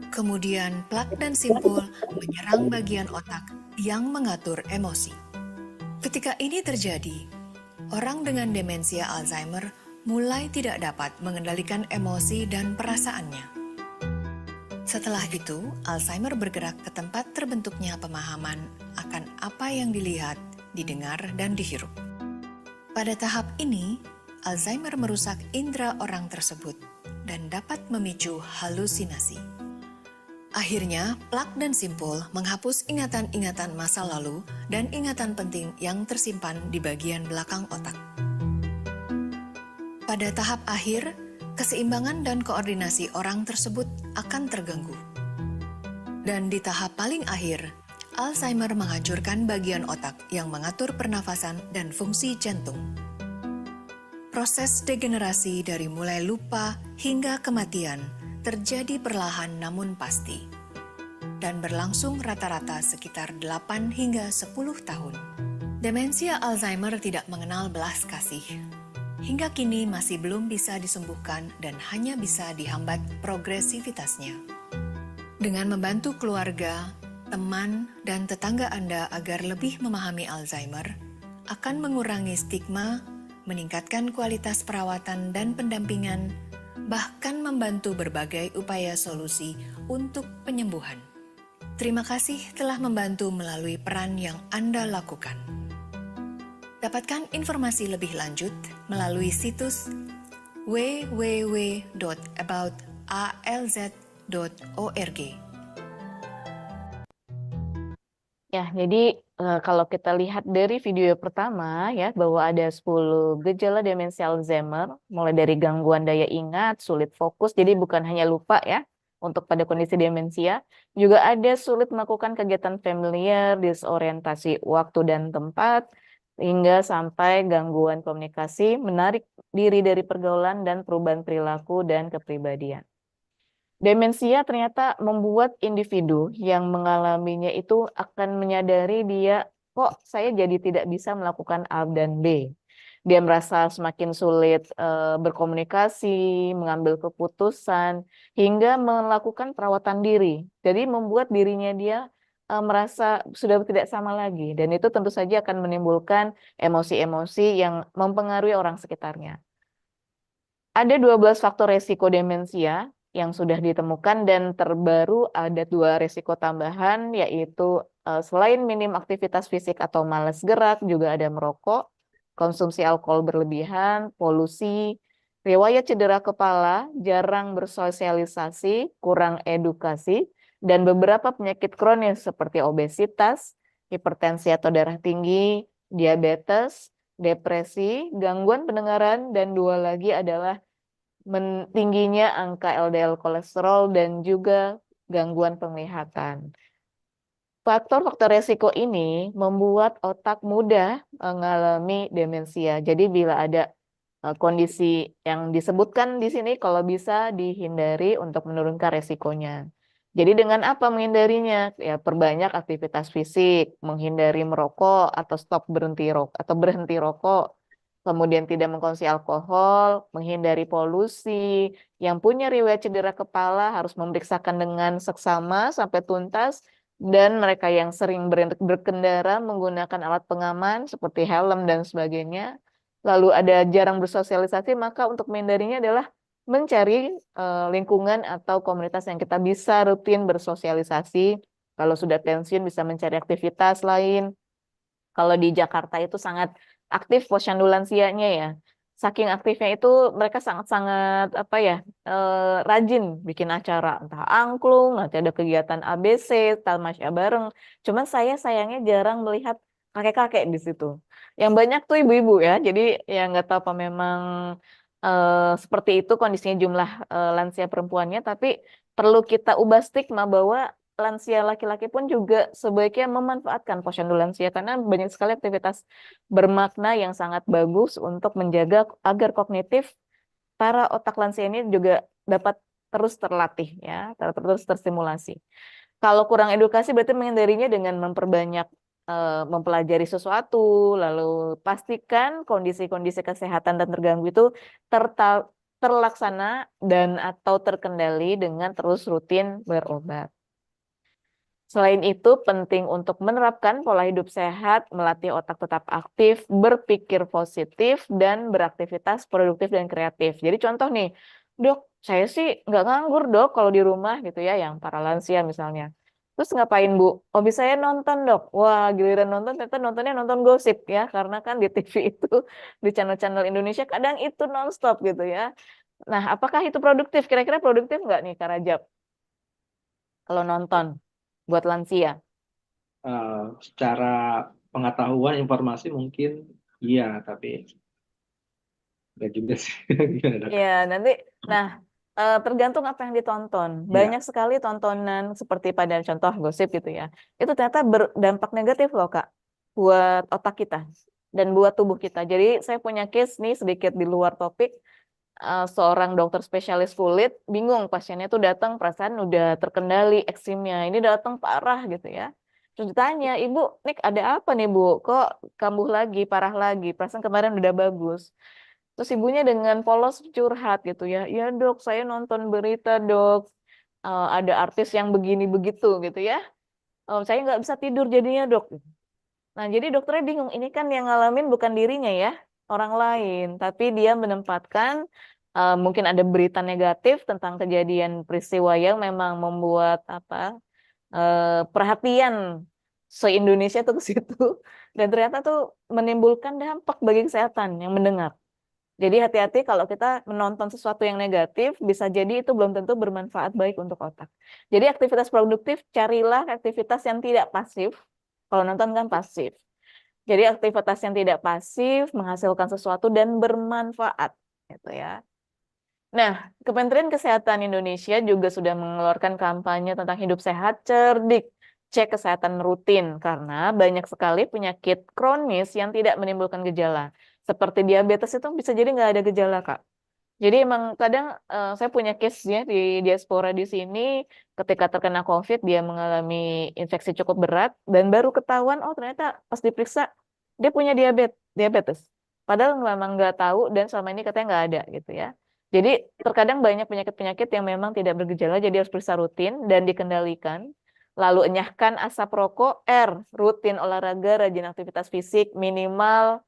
Kemudian, plak dan simpul menyerang bagian otak yang mengatur emosi. Ketika ini terjadi, orang dengan demensia Alzheimer mulai tidak dapat mengendalikan emosi dan perasaannya. Setelah itu, Alzheimer bergerak ke tempat terbentuknya pemahaman akan apa yang dilihat, didengar, dan dihirup. Pada tahap ini, Alzheimer merusak indera orang tersebut dan dapat memicu halusinasi. Akhirnya, plak dan simpul menghapus ingatan-ingatan masa lalu dan ingatan penting yang tersimpan di bagian belakang otak. Pada tahap akhir, keseimbangan dan koordinasi orang tersebut akan terganggu. Dan di tahap paling akhir, Alzheimer menghancurkan bagian otak yang mengatur pernafasan dan fungsi jantung. Proses degenerasi dari mulai lupa hingga kematian terjadi perlahan namun pasti, dan berlangsung rata-rata sekitar 8 hingga 10 tahun. Demensia Alzheimer tidak mengenal belas kasih. Hingga kini masih belum bisa disembuhkan dan hanya bisa dihambat progresivitasnya. Dengan membantu keluarga, teman, dan tetangga Anda agar lebih memahami Alzheimer, akan mengurangi stigma, meningkatkan kualitas perawatan dan pendampingan, bahkan membantu berbagai upaya solusi untuk penyembuhan. Terima kasih telah membantu melalui peran yang Anda lakukan. Dapatkan informasi lebih lanjut melalui situs www.aboutalz.org. Ya, jadi kalau kita lihat dari video pertama ya bahwa ada 10 gejala demensi Alzheimer, mulai dari gangguan daya ingat, sulit fokus, jadi bukan hanya lupa ya untuk pada kondisi demensia, juga ada sulit melakukan kegiatan familiar, disorientasi waktu dan tempat, hingga sampai gangguan komunikasi, menarik diri dari pergaulan dan perubahan perilaku dan kepribadian. Demensia ternyata membuat individu yang mengalaminya itu akan menyadari dia, kok saya jadi tidak bisa melakukan A dan B. Dia merasa semakin sulit berkomunikasi, mengambil keputusan, hingga melakukan perawatan diri. Jadi membuat dirinya dia merasa sudah tidak sama lagi. Dan itu tentu saja akan menimbulkan emosi-emosi yang mempengaruhi orang sekitarnya. Ada 12 faktor resiko demensia yang sudah ditemukan dan terbaru ada 2 resiko tambahan yaitu selain minim aktivitas fisik atau malas gerak juga ada merokok, konsumsi alkohol berlebihan, polusi, riwayat cedera kepala, jarang bersosialisasi, kurang edukasi, dan beberapa penyakit kronis seperti obesitas, hipertensi atau darah tinggi, diabetes, depresi, gangguan pendengaran, dan 2 lagi adalah tingginya angka LDL kolesterol dan juga gangguan penglihatan. Faktor-faktor resiko ini membuat otak mudah mengalami demensia. Jadi bila ada kondisi yang disebutkan di sini, kalau bisa dihindari untuk menurunkan resikonya. Jadi dengan apa menghindarinya? Ya perbanyak aktivitas fisik, menghindari merokok atau berhenti rokok. Kemudian tidak mengkonsumsi alkohol, menghindari polusi, yang punya riwayat cedera kepala harus memeriksakan dengan seksama sampai tuntas, dan mereka yang sering berkendara menggunakan alat pengaman seperti helm dan sebagainya. Lalu ada jarang bersosialisasi, maka untuk menghindarinya adalah mencari lingkungan atau komunitas yang kita bisa rutin bersosialisasi. Kalau sudah pensiun bisa mencari aktivitas lain. Kalau di Jakarta itu sangat aktif posyandu lansianya ya. Saking aktifnya itu mereka sangat-sangat rajin bikin acara, entah angklung, nanti ada kegiatan ABC, tamasya bareng. Cuman saya sayangnya jarang melihat kakek-kakek di situ. Yang banyak tuh ibu-ibu ya. Jadi ya nggak tahu apa memang seperti itu kondisinya jumlah lansia perempuannya, tapi perlu kita ubah stigma bahwa lansia laki-laki pun juga sebaiknya memanfaatkan posyandu lansia karena banyak sekali aktivitas bermakna yang sangat bagus untuk menjaga agar kognitif para otak lansia ini juga dapat terus terlatih ya, terus terstimulasi. Kalau kurang edukasi berarti menghindarinya dengan memperbanyak mempelajari sesuatu, lalu pastikan kondisi-kondisi kesehatan dan terganggu itu terlaksana dan atau terkendali dengan terus rutin berobat. Selain itu, penting untuk menerapkan pola hidup sehat, melatih otak tetap aktif, berpikir positif, dan beraktivitas produktif dan kreatif. Jadi contoh nih, dok, saya sih nggak nganggur dok kalau di rumah gitu ya, yang para lansia misalnya. Terus ngapain Bu? Hobi saya nonton dok. Wah, giliran nonton, ternyata nonton gosip ya, karena kan di TV itu, di channel-channel Indonesia kadang itu nonstop gitu ya. Nah, apakah itu produktif? Kira-kira produktif nggak nih Kak Rajab? Kalau nonton? Buat lansia. Secara pengetahuan informasi mungkin iya, tapi enggak juga sih. Iya, nanti tergantung apa yang ditonton. Banyak sekali tontonan seperti pada contoh gosip gitu ya. Itu ternyata berdampak negatif loh Kak buat otak kita dan buat tubuh kita. Jadi saya punya case nih sedikit di luar topik. Seorang dokter spesialis kulit bingung pasiennya tuh datang perasaan udah terkendali eksimnya, ini datang parah gitu ya. Terus ditanya, ibu, Nik ada apa nih bu? Kok kambuh lagi, parah lagi? Perasaan kemarin udah bagus. Terus ibunya dengan polos curhat gitu ya, ya dok, saya nonton berita dok, ada artis yang begini begitu gitu ya. Saya nggak bisa tidur jadinya dok. Nah jadi dokternya bingung, ini kan yang ngalamin bukan dirinya ya, orang lain, tapi dia menempatkan mungkin ada berita negatif tentang kejadian peristiwa yang memang membuat perhatian se-Indonesia tuh ke situ dan ternyata tuh menimbulkan dampak bagi kesehatan yang mendengar. Jadi hati-hati kalau kita menonton sesuatu yang negatif, bisa jadi itu belum tentu bermanfaat baik untuk otak. Jadi aktivitas produktif, carilah aktivitas yang tidak pasif. Kalau nonton kan pasif. Jadi aktivitas yang tidak pasif, menghasilkan sesuatu dan bermanfaat, gitu ya. Nah, Kementerian Kesehatan Indonesia juga sudah mengeluarkan kampanye tentang hidup sehat cerdik. Cek kesehatan rutin, karena banyak sekali penyakit kronis yang tidak menimbulkan gejala. Seperti diabetes itu bisa jadi nggak ada gejala, Kak. Jadi emang kadang saya punya case ya di diaspora di sini, ketika terkena COVID dia mengalami infeksi cukup berat dan baru ketahuan oh ternyata pas diperiksa dia punya diabetes. Padahal memang nggak tahu dan selama ini katanya nggak ada gitu ya. Jadi terkadang banyak penyakit-penyakit yang memang tidak bergejala jadi harus periksa rutin dan dikendalikan. Lalu enyahkan asap rokok, rutin olahraga, rajin aktivitas fisik minimal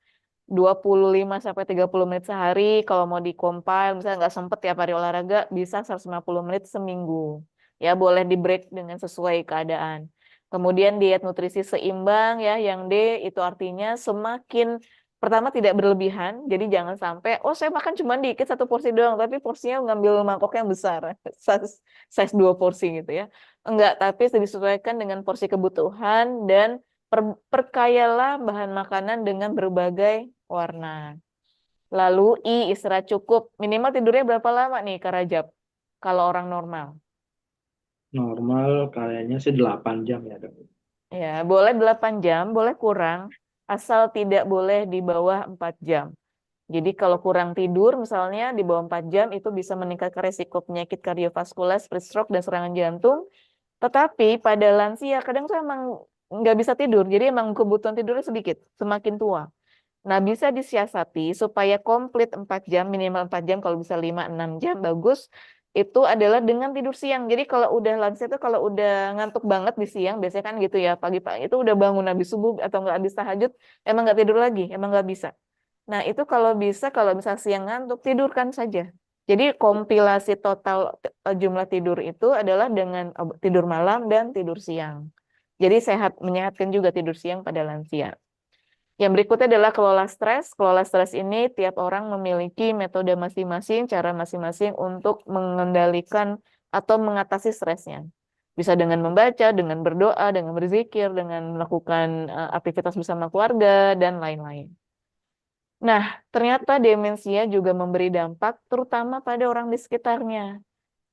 25-30 menit sehari. Kalau mau di-compile, misalnya nggak sempet tiap hari olahraga, bisa 150 menit seminggu. Ya, boleh di-break dengan sesuai keadaan. Kemudian diet nutrisi seimbang ya, yang D itu artinya semakin pertama tidak berlebihan, jadi jangan sampai, oh saya makan cuma dikit 1 porsi doang, tapi porsinya ngambil mangkok yang besar, size 2 porsi gitu ya. Enggak, tapi disesuaikan dengan porsi kebutuhan dan perkayalah bahan makanan dengan berbagai warna. Lalu I, istirahat cukup. Minimal tidurnya berapa lama nih, Kak Rajab? Kalau orang normal. Normal kayaknya sih 8 jam ya, Dok. Ya, boleh 8 jam, boleh kurang. Asal tidak boleh di bawah 4 jam. Jadi kalau kurang tidur misalnya di bawah 4 jam itu bisa meningkatkan risiko penyakit kardiovaskular seperti stroke dan serangan jantung. Tetapi pada lansia kadang tuh emang nggak bisa tidur, jadi emang kebutuhan tidurnya sedikit, semakin tua. Nah, bisa disiasati supaya komplit 4 jam, minimal 4 jam, kalau bisa 5-6 jam, bagus. Itu adalah dengan tidur siang. Jadi kalau udah lansia itu kalau udah ngantuk banget di siang, biasanya kan gitu ya, pagi-pagi itu udah bangun habis subuh atau nggak habis tahajud, emang nggak tidur lagi, emang nggak bisa. Nah, itu kalau bisa, kalau misal siang ngantuk, tidurkan saja. Jadi kompilasi total jumlah tidur itu adalah dengan tidur malam dan tidur siang. Jadi menyehatkan juga tidur siang pada lansia. Yang berikutnya adalah kelola stres. Kelola stres ini tiap orang memiliki metode masing-masing, cara masing-masing untuk mengendalikan atau mengatasi stresnya. Bisa dengan membaca, dengan berdoa, dengan berzikir, dengan melakukan aktivitas bersama keluarga, dan lain-lain. Nah, ternyata demensia juga memberi dampak terutama pada orang di sekitarnya.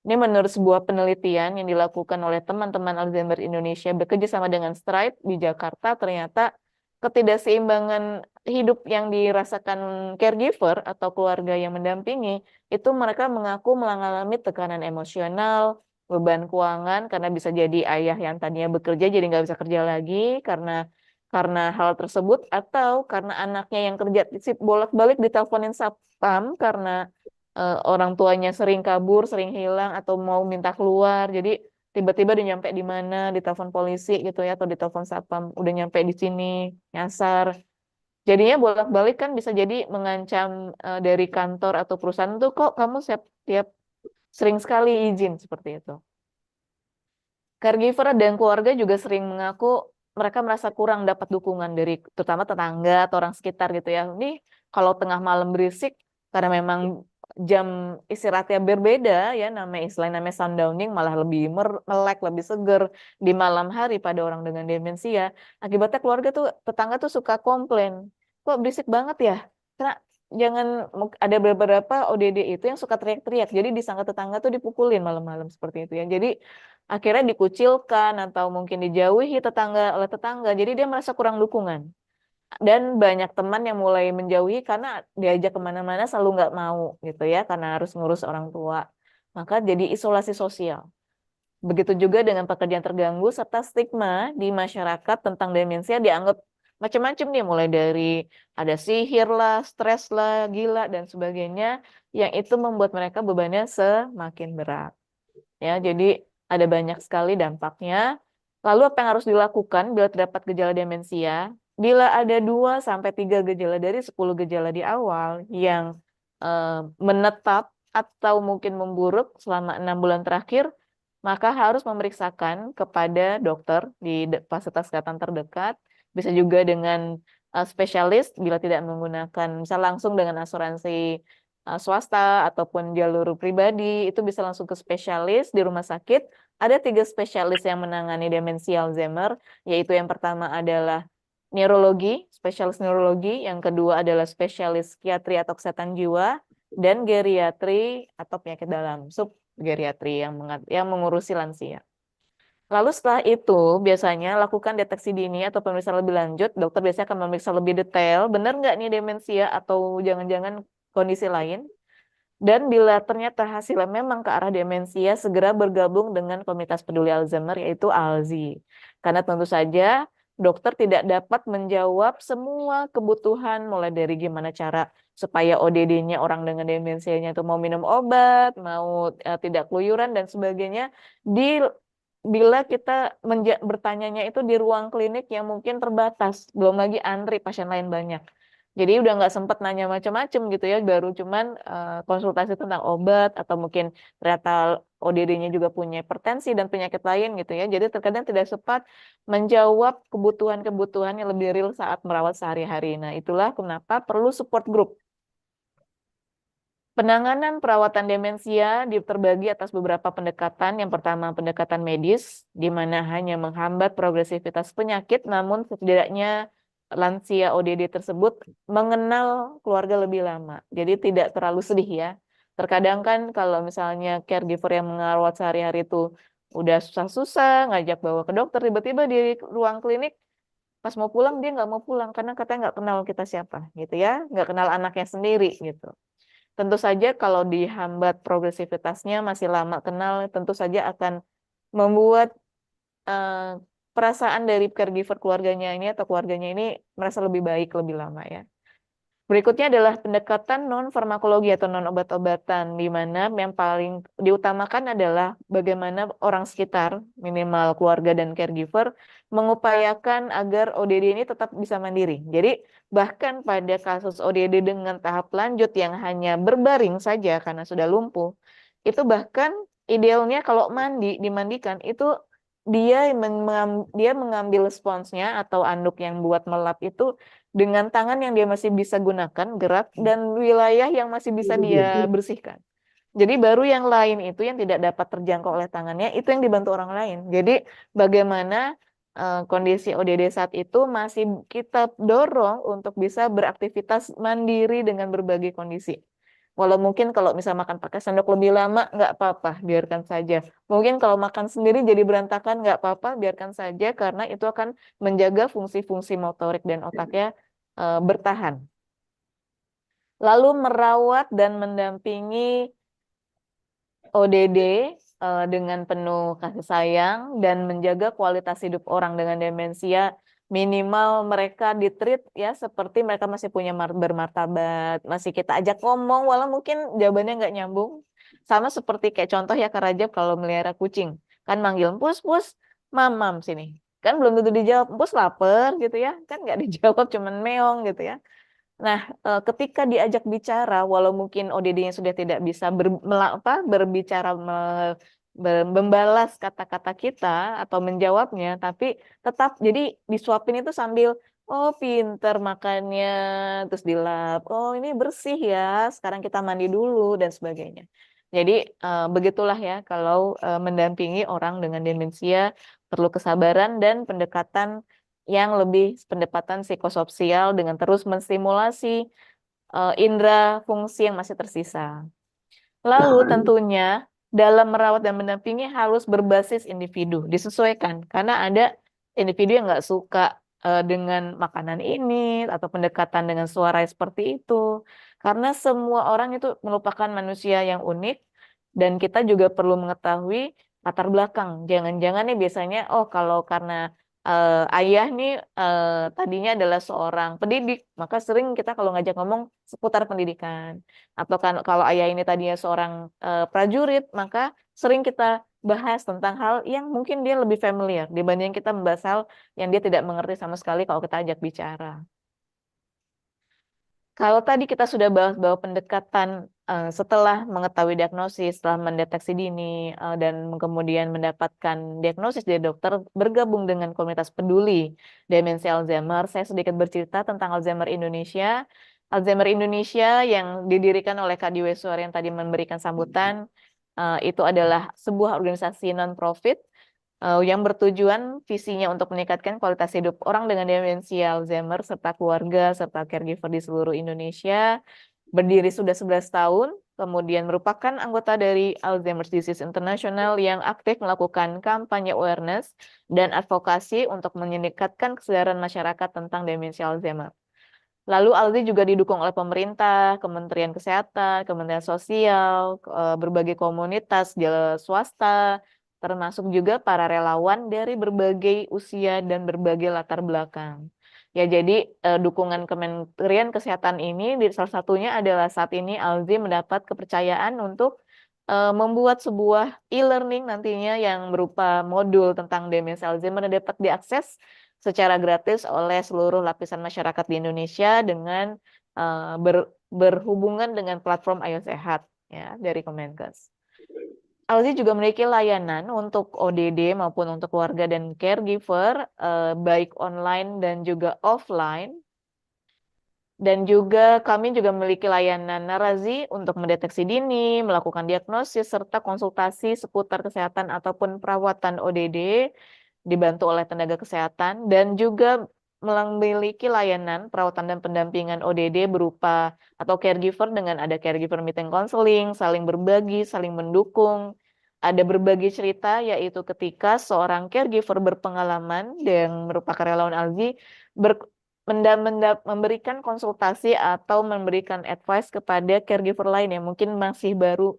Ini menurut sebuah penelitian yang dilakukan oleh teman-teman Alzheimer Indonesia bekerja sama dengan Stripe di Jakarta, ternyata ketidakseimbangan hidup yang dirasakan caregiver atau keluarga yang mendampingi, itu mereka mengaku mengalami tekanan emosional, beban keuangan, karena bisa jadi ayah yang tadinya bekerja jadi nggak bisa kerja lagi karena hal tersebut, atau karena anaknya yang kerja bolak-balik diteleponin satpam karena orang tuanya sering kabur, sering hilang, atau mau minta keluar, jadi tiba-tiba udah nyampe di mana, ditelepon polisi gitu ya, atau ditelepon satpam, udah nyampe di sini, nyasar. Jadinya bolak-balik kan bisa jadi mengancam dari kantor atau perusahaan tuh, kok kamu tiap sering sekali izin seperti itu. Caregiver dan keluarga juga sering mengaku mereka merasa kurang dapat dukungan dari terutama tetangga atau orang sekitar gitu ya. Ini kalau tengah malam berisik karena memang jam istirahatnya berbeda ya, namanya sundowning, malah lebih melek, lebih seger di malam hari pada orang dengan demensia. Akibatnya keluarga tuh, tetangga tuh suka komplain, kok berisik banget ya? Karena ada beberapa ODD itu yang suka teriak-teriak, jadi disangka tetangga tuh dipukulin malam-malam seperti itu ya. Jadi akhirnya dikucilkan atau mungkin dijauhi oleh tetangga, jadi dia merasa kurang dukungan. Dan banyak teman yang mulai menjauhi karena diajak kemana-mana selalu nggak mau gitu ya, karena harus ngurus orang tua. Maka jadi isolasi sosial. Begitu juga dengan pekerjaan terganggu serta stigma di masyarakat tentang demensia dianggap macam-macam nih, mulai dari ada sihir lah, stres lah, gila dan sebagainya, yang itu membuat mereka bebannya semakin berat. Ya, jadi ada banyak sekali dampaknya. Lalu apa yang harus dilakukan bila terdapat gejala demensia? Bila ada 2-3 gejala dari 10 gejala di awal yang menetap atau mungkin memburuk selama 6 bulan terakhir, maka harus memeriksakan kepada dokter di fasilitas kesehatan terdekat, bisa juga dengan spesialis bila tidak menggunakan, misal langsung dengan asuransi swasta ataupun jalur pribadi, itu bisa langsung ke spesialis di rumah sakit. Ada 3 spesialis yang menangani demensia Alzheimer, yaitu yang pertama adalah neurologi, spesialis neurologi, yang kedua adalah spesialis psikiatri atau kesehatan jiwa, dan geriatri atau penyakit dalam, subgeriatri yang mengurusi lansia. Lalu setelah itu biasanya lakukan deteksi dini atau pemeriksaan lebih lanjut. Dokter biasanya akan memeriksa lebih detail, benar nggak nih demensia atau jangan-jangan kondisi lain. Dan bila ternyata hasilnya memang ke arah demensia, segera bergabung dengan Komunitas Peduli Alzheimer, yaitu ALZI. Karena tentu saja dokter tidak dapat menjawab semua kebutuhan, mulai dari gimana cara supaya ODD-nya orang dengan demensianya itu mau minum obat, mau tidak keluyuran, dan sebagainya. Bila kita bertanyanya itu di ruang klinik yang mungkin terbatas, belum lagi antri pasien lain banyak. Jadi udah nggak sempat nanya macam-macam gitu ya, baru cuman konsultasi tentang obat, atau mungkin ternyata ODD-nya juga punya hipertensi dan penyakit lain gitu ya. Jadi terkadang tidak sempat menjawab kebutuhan-kebutuhan yang lebih real saat merawat sehari-hari. Nah, itulah kenapa perlu support group. Penanganan perawatan demensia terbagi atas beberapa pendekatan. Yang pertama, pendekatan medis, di mana hanya menghambat progresivitas penyakit, namun setidaknya lansia ODD tersebut mengenal keluarga lebih lama. Jadi tidak terlalu sedih ya. Terkadang kan kalau misalnya caregiver yang merawat sehari-hari itu udah susah-susah, ngajak bawa ke dokter, tiba-tiba di ruang klinik, pas mau pulang dia nggak mau pulang, karena katanya nggak kenal kita siapa, gitu ya. Nggak kenal anaknya sendiri, gitu. Tentu saja kalau dihambat progresivitasnya masih lama kenal, tentu saja akan membuat perasaan dari caregiver keluarganya ini atau keluarganya ini merasa lebih baik lebih lama ya. Berikutnya adalah pendekatan non-farmakologi atau non-obat-obatan, di mana yang paling diutamakan adalah bagaimana orang sekitar, minimal keluarga dan caregiver, mengupayakan agar ODD ini tetap bisa mandiri. Jadi bahkan pada kasus ODD dengan tahap lanjut yang hanya berbaring saja karena sudah lumpuh, itu bahkan idealnya kalau dimandikan itu dia mengambil sponsnya atau anduk yang buat melap itu dengan tangan yang dia masih bisa gunakan, gerak, dan wilayah yang masih bisa dia bersihkan. Jadi baru yang lain itu yang tidak dapat terjangkau oleh tangannya, itu yang dibantu orang lain. Jadi bagaimana kondisi ODD saat itu masih kita dorong untuk bisa beraktivitas mandiri dengan berbagai kondisi. Walau mungkin kalau misal makan pakai sendok lebih lama, nggak apa-apa, biarkan saja. Mungkin kalau makan sendiri jadi berantakan, nggak apa-apa, biarkan saja, karena itu akan menjaga fungsi-fungsi motorik dan otaknya bertahan. Lalu merawat dan mendampingi ODD dengan penuh kasih sayang dan menjaga kualitas hidup orang dengan demensia, minimal mereka ditreat ya seperti mereka masih punya bermartabat, masih kita ajak ngomong walau mungkin jawabannya nggak nyambung. Sama seperti kayak contoh ya Kak Rajab kalau melihara kucing, kan manggil pus pus, mamam sini. Kan belum tentu dijawab, pus lapar gitu ya, kan nggak dijawab cuman meong gitu ya. Nah, ketika diajak bicara, walau mungkin ODD-nya sudah tidak bisa berbicara, membalas kata-kata kita atau menjawabnya, tapi tetap jadi disuapin itu sambil, oh pinter makannya, terus dilap, oh ini bersih ya, sekarang kita mandi dulu, dan sebagainya. Jadi begitulah ya, kalau mendampingi orang dengan demensia, perlu kesabaran dan pendekatan yang lebih pendekatan psikososial dengan terus menstimulasi indera fungsi yang masih tersisa. Lalu tentunya dalam merawat dan mendampingi harus berbasis individu, disesuaikan. Karena ada individu yang nggak suka dengan makanan ini, atau pendekatan dengan suara seperti itu. Karena semua orang itu merupakan manusia yang unik, dan kita juga perlu mengetahui latar belakang. Jangan-jangan nih biasanya, oh kalau karena ayah nih tadinya adalah seorang pendidik, maka sering kita kalau ngajak ngomong seputar pendidikan. Atau kan kalau ayah ini tadinya seorang prajurit, maka sering kita bahas tentang hal yang mungkin dia lebih familiar dibanding kita membahas hal yang dia tidak mengerti sama sekali kalau kita ajak bicara. Kalau tadi kita sudah bahas bahwa pendekatan setelah mengetahui diagnosis, setelah mendeteksi dini, dan kemudian mendapatkan diagnosis dari dokter, bergabung dengan komunitas peduli demensia Alzheimer, saya sedikit bercerita tentang Alzheimer Indonesia. Alzheimer Indonesia yang didirikan oleh Kak Dwi Suar yang tadi memberikan sambutan, itu adalah sebuah organisasi non-profit yang bertujuan visinya untuk meningkatkan kualitas hidup orang dengan demensia Alzheimer serta keluarga serta caregiver di seluruh Indonesia. Berdiri sudah 11 tahun, kemudian merupakan anggota dari Alzheimer's Disease International yang aktif melakukan kampanye awareness dan advokasi untuk meningkatkan kesadaran masyarakat tentang demensia Alzheimer. Lalu ALZI juga didukung oleh pemerintah, Kementerian Kesehatan, Kementerian Sosial, berbagai komunitas swasta, termasuk juga para relawan dari berbagai usia dan berbagai latar belakang. Ya, jadi dukungan Kementerian Kesehatan ini salah satunya adalah saat ini ALZI mendapat kepercayaan untuk membuat sebuah e-learning nantinya yang berupa modul tentang demensia Alzheimer yang dapat diakses secara gratis oleh seluruh lapisan masyarakat di Indonesia dengan berhubungan dengan platform Ayo Sehat ya dari Kemenkes. ALZI juga memiliki layanan untuk ODD maupun untuk keluarga dan caregiver, baik online dan juga offline. Dan juga kami juga memiliki layanan Narazi untuk mendeteksi dini, melakukan diagnosis, serta konsultasi seputar kesehatan ataupun perawatan ODD, dibantu oleh tenaga kesehatan, dan juga memiliki layanan perawatan dan pendampingan ODD berupa atau caregiver dengan ada caregiver meeting counseling, saling berbagi, saling mendukung. Ada berbagi cerita, yaitu ketika seorang caregiver berpengalaman yang merupakan relawan ALZI memberikan konsultasi atau memberikan advice kepada caregiver lain yang mungkin masih baru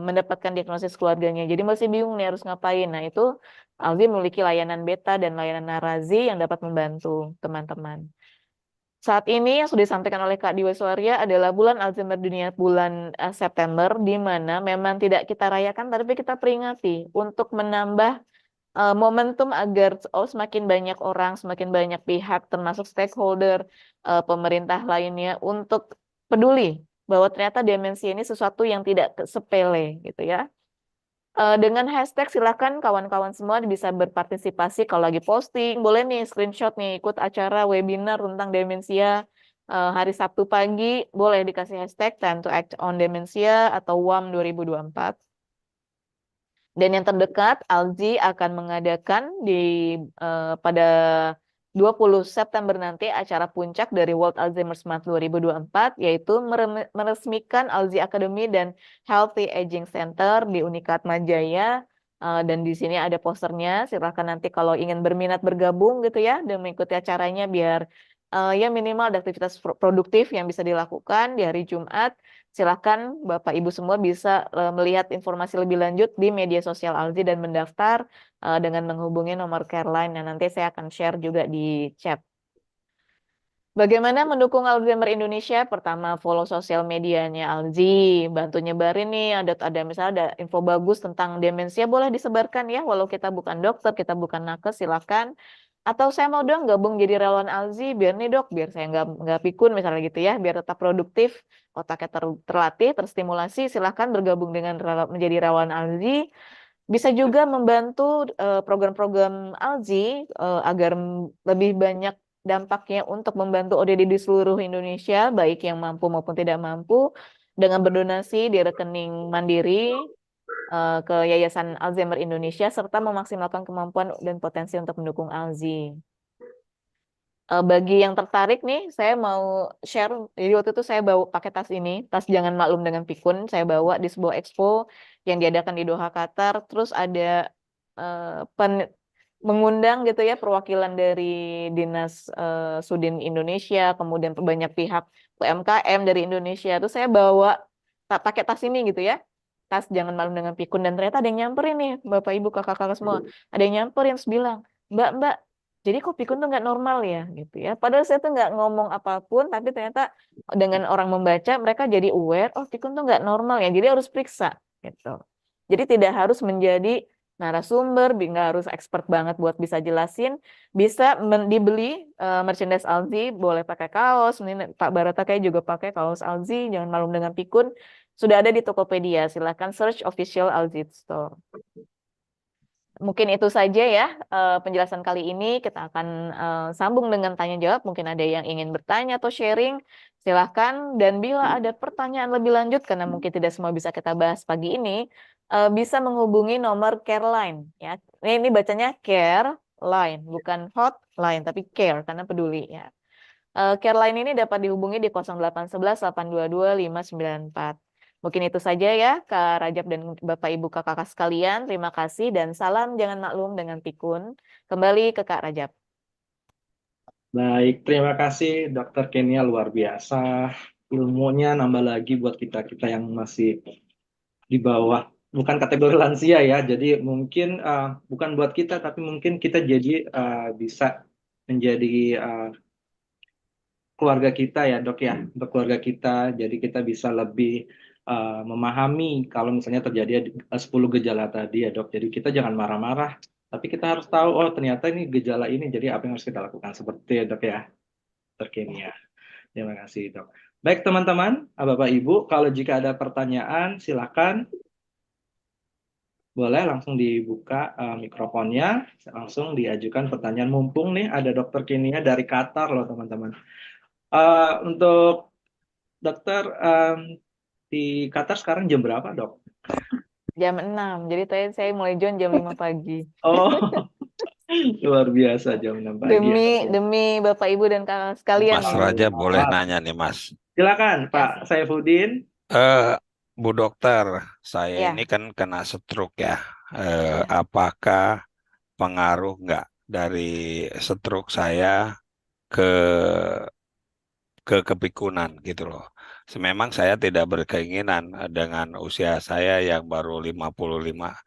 mendapatkan diagnosis keluarganya. Jadi masih bingung nih harus ngapain. Nah, itu ALZI memiliki layanan beta dan layanan Narazi yang dapat membantu teman-teman. Saat ini yang sudah disampaikan oleh Kak Dwi Suarya adalah bulan Alzheimer Dunia bulan September, di mana memang tidak kita rayakan, tapi kita peringati untuk menambah momentum agar semakin banyak orang, semakin banyak pihak, termasuk stakeholder, pemerintah lainnya, untuk peduli bahwa ternyata demensia ini sesuatu yang tidak sepele, gitu ya. Dengan hashtag silakan kawan-kawan semua bisa berpartisipasi. Kalau lagi posting, boleh nih screenshot nih ikut acara webinar tentang demensia hari Sabtu pagi, boleh dikasih hashtag Time to Act on Demensia atau WAM 2024. Dan yang terdekat, ALZI akan mengadakan pada 20 September nanti acara puncak dari World Alzheimer's Month 2024, yaitu meresmikan ALZI Academy dan Healthy Aging Center di Unikat Majaya. Dan di sini ada posternya, silakan nanti kalau ingin berminat bergabung gitu ya, dan mengikuti acaranya biar ya minimal ada aktivitas produktif yang bisa dilakukan di hari Jumat. Silakan Bapak Ibu semua bisa melihat informasi lebih lanjut di media sosial ALZI dan mendaftar dengan menghubungi nomor care line yang nanti saya akan share juga di chat. Bagaimana mendukung Alzheimer Indonesia? Pertama, follow sosial medianya ALZI, bantu nyebarin nih, ada misalnya ada info bagus tentang demensia, boleh disebarkan ya, walau kita bukan dokter, kita bukan nakes, silakan. Atau saya mau dong gabung jadi relawan ALZI, biar nih dok, biar saya nggak pikun misalnya gitu ya, biar tetap produktif, otaknya terlatih, terstimulasi, silahkan bergabung dengan menjadi relawan ALZI. Bisa juga membantu program-program ALZI agar lebih banyak dampaknya untuk membantu ODD di seluruh Indonesia, baik yang mampu maupun tidak mampu, dengan berdonasi di rekening mandiri ke Yayasan Alzheimer Indonesia, serta memaksimalkan kemampuan dan potensi untuk mendukung ALZI. Bagi yang tertarik nih, saya mau share, jadi waktu itu saya bawa pakai tas ini, tas Jangan Maklum dengan Pikun, saya bawa di sebuah expo yang diadakan di Doha, Qatar, terus ada mengundang gitu ya perwakilan dari Dinas Sudin Indonesia, kemudian banyak pihak UMKM dari Indonesia, terus saya bawa pakai tas ini gitu ya, tas Jangan Maklum dengan Pikun, dan ternyata ada yang nyamperin nih, Bapak Ibu kakak-kakak semua, ada yang nyamperin terus bilang, Mbak, jadi kok pikun tuh nggak normal ya gitu ya. Padahal saya tuh nggak ngomong apapun, tapi ternyata dengan orang membaca mereka jadi aware, oh pikun tuh nggak normal ya. Jadi harus periksa gitu. Jadi tidak harus menjadi narasumber, nggak harus expert banget buat bisa jelasin, bisa dibeli merchandise Alzi, boleh pakai kaos, ini Pak Barata kayak juga pakai kaos Alzi, jangan malu dengan pikun, sudah ada di Tokopedia, silahkan search official Alzi Store. Mungkin itu saja ya penjelasan kali ini. Kita akan sambung dengan tanya jawab. Mungkin ada yang ingin bertanya atau sharing, silahkan. Dan bila ada pertanyaan lebih lanjut, karena mungkin tidak semua bisa kita bahas pagi ini, bisa menghubungi nomor care line. Ya. Ini bacanya care line, bukan hotline, tapi care karena peduli. Ya. Care line ini dapat dihubungi di 0811 822 594. Mungkin itu saja ya, Kak Rajab dan Bapak Ibu kakak sekalian. Terima kasih dan salam jangan maklum dengan pikun. Kembali ke Kak Rajab. Baik, terima kasih Dokter Kenia, luar biasa. Ilmunya nambah lagi buat kita-kita yang masih di bawah, bukan kategori lansia ya. Jadi mungkin bukan buat kita, tapi mungkin kita jadi bisa menjadi keluarga kita ya dok ya, untuk keluarga kita. Jadi kita bisa lebih memahami kalau misalnya terjadi 10 gejala tadi ya dok. Jadi kita jangan marah-marah, tapi kita harus tahu, oh ternyata ini gejala ini, jadi apa yang harus kita lakukan, seperti ya dok ya, terkini ya. Terima kasih dok. Baik teman-teman, Bapak Ibu, kalau jika ada pertanyaan silakan, boleh langsung dibuka mikrofonnya, langsung diajukan pertanyaan. Mumpung nih ada dokter Kenia dari Qatar loh teman-teman. Untuk dokter, di Qatar sekarang jam berapa, Dok? Jam 6, jadi saya mulai join jam 5 pagi. Oh, luar biasa jam 6 pagi. Demi Bapak Ibu dan kakak sekalian. Mas Rajab boleh nanya nih, Mas. Silakan, Pak Saifuddin. Bu dokter, saya Ya. ini kan kena stroke ya. Apakah pengaruh nggak dari stroke saya ke kepikunan gitu loh. Memang saya tidak berkeinginan dengan usia saya yang baru 55.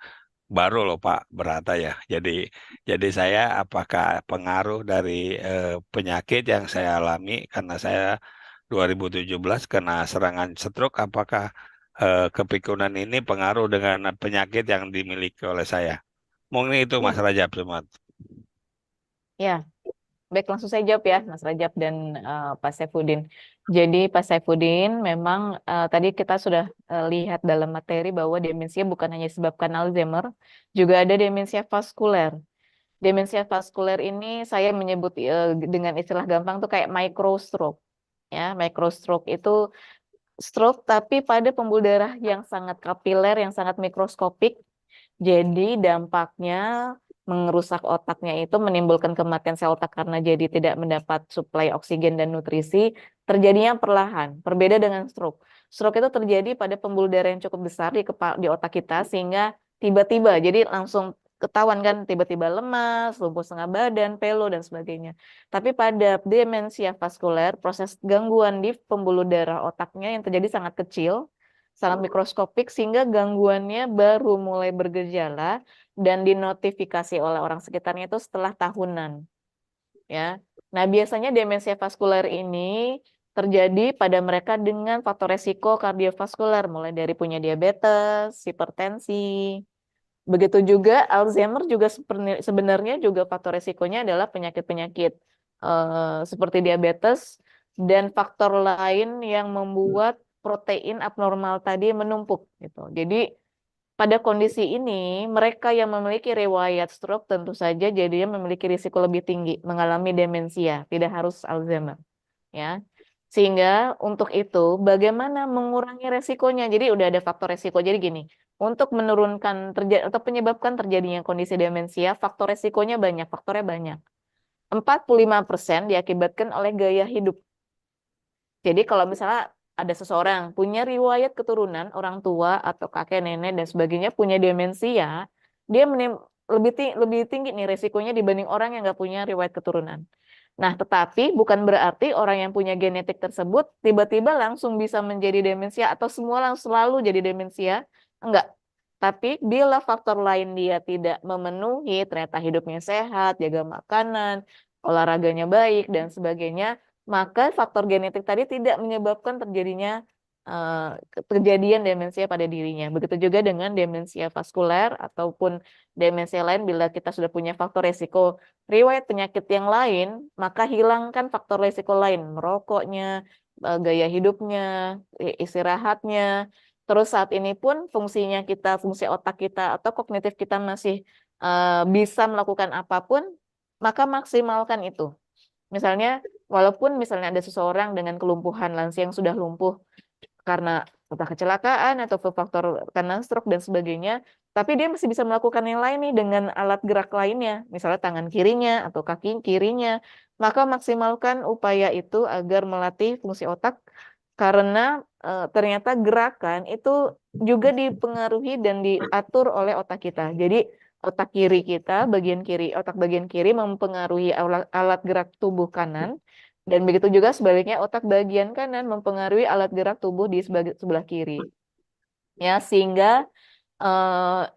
Baru loh Pak Barata ya. Jadi saya apakah pengaruh dari penyakit yang saya alami karena saya 2017 kena serangan stroke, apakah kepikunan ini pengaruh dengan penyakit yang dimiliki oleh saya? Mungkin itu Mas Rajab semua. Ya. Baik, langsung saya jawab ya, Mas Rajab dan Pak Saifuddin. Jadi Pak Saifuddin, memang tadi kita sudah lihat dalam materi bahwa demensia bukan hanya disebabkan Alzheimer, juga ada demensia vaskuler. Demensia vaskuler ini saya menyebut dengan istilah gampang tuh kayak microstroke. Ya, microstroke itu stroke tapi pada pembuluh darah yang sangat kapiler, yang sangat mikroskopik. Jadi dampaknya merusak otaknya itu menimbulkan kematian sel otak karena jadi tidak mendapat suplai oksigen dan nutrisi, terjadinya perlahan. Berbeda dengan stroke. Stroke itu terjadi pada pembuluh darah yang cukup besar di otak kita sehingga tiba-tiba, jadi langsung ketahuan kan, tiba-tiba lemas, lumpuh setengah badan, pelo dan sebagainya. Tapi pada demensia vaskuler, proses gangguan di pembuluh darah otaknya yang terjadi sangat kecil, sangat mikroskopik sehingga gangguannya baru mulai bergejala dan dinotifikasi oleh orang sekitarnya itu setelah tahunan. Ya. Nah, biasanya demensia vaskuler ini terjadi pada mereka dengan faktor resiko kardiovaskuler, mulai dari punya diabetes, hipertensi. Begitu juga Alzheimer juga sebenarnya juga faktor resikonya adalah penyakit-penyakit seperti diabetes dan faktor lain yang membuat protein abnormal tadi menumpuk gitu. Jadi pada kondisi ini mereka yang memiliki riwayat stroke tentu saja jadinya memiliki risiko lebih tinggi mengalami demensia, tidak harus Alzheimer, ya. Sehingga untuk itu bagaimana mengurangi resikonya? Jadi udah ada faktor resiko. Jadi gini, untuk menurunkan atau menyebabkan terjadinya kondisi demensia, faktor resikonya banyak, faktornya banyak. 45% diakibatkan oleh gaya hidup. Jadi kalau misalnya ada seseorang punya riwayat keturunan, orang tua atau kakek nenek dan sebagainya punya demensia, dia lebih tinggi nih resikonya dibanding orang yang nggak punya riwayat keturunan. Nah, tetapi bukan berarti orang yang punya genetik tersebut tiba-tiba langsung bisa menjadi demensia atau semua langsung selalu jadi demensia, enggak. Tapi bila faktor lain dia tidak memenuhi, ternyata hidupnya sehat, jaga makanan, olahraganya baik dan sebagainya, maka faktor genetik tadi tidak menyebabkan terjadinya kejadian demensia pada dirinya. Begitu juga dengan demensia vaskuler ataupun demensia lain, bila kita sudah punya faktor resiko riwayat penyakit yang lain, maka hilangkan faktor resiko lain, merokoknya, gaya hidupnya, istirahatnya. Terus saat ini pun fungsinya kita, fungsi otak kita atau kognitif kita masih bisa melakukan apapun, maka maksimalkan itu. Misalnya, walaupun misalnya ada seseorang dengan kelumpuhan, lansia yang sudah lumpuh karena entah kecelakaan atau faktor karena stroke dan sebagainya, tapi dia masih bisa melakukan yang lain nih dengan alat gerak lainnya, misalnya tangan kirinya atau kaki kirinya, maka maksimalkan upaya itu agar melatih fungsi otak, karena ternyata gerakan itu juga dipengaruhi dan diatur oleh otak kita. Jadi otak kiri kita, otak bagian kiri mempengaruhi alat gerak tubuh kanan, dan begitu juga sebaliknya otak bagian kanan mempengaruhi alat gerak tubuh di sebelah kiri. Ya, sehingga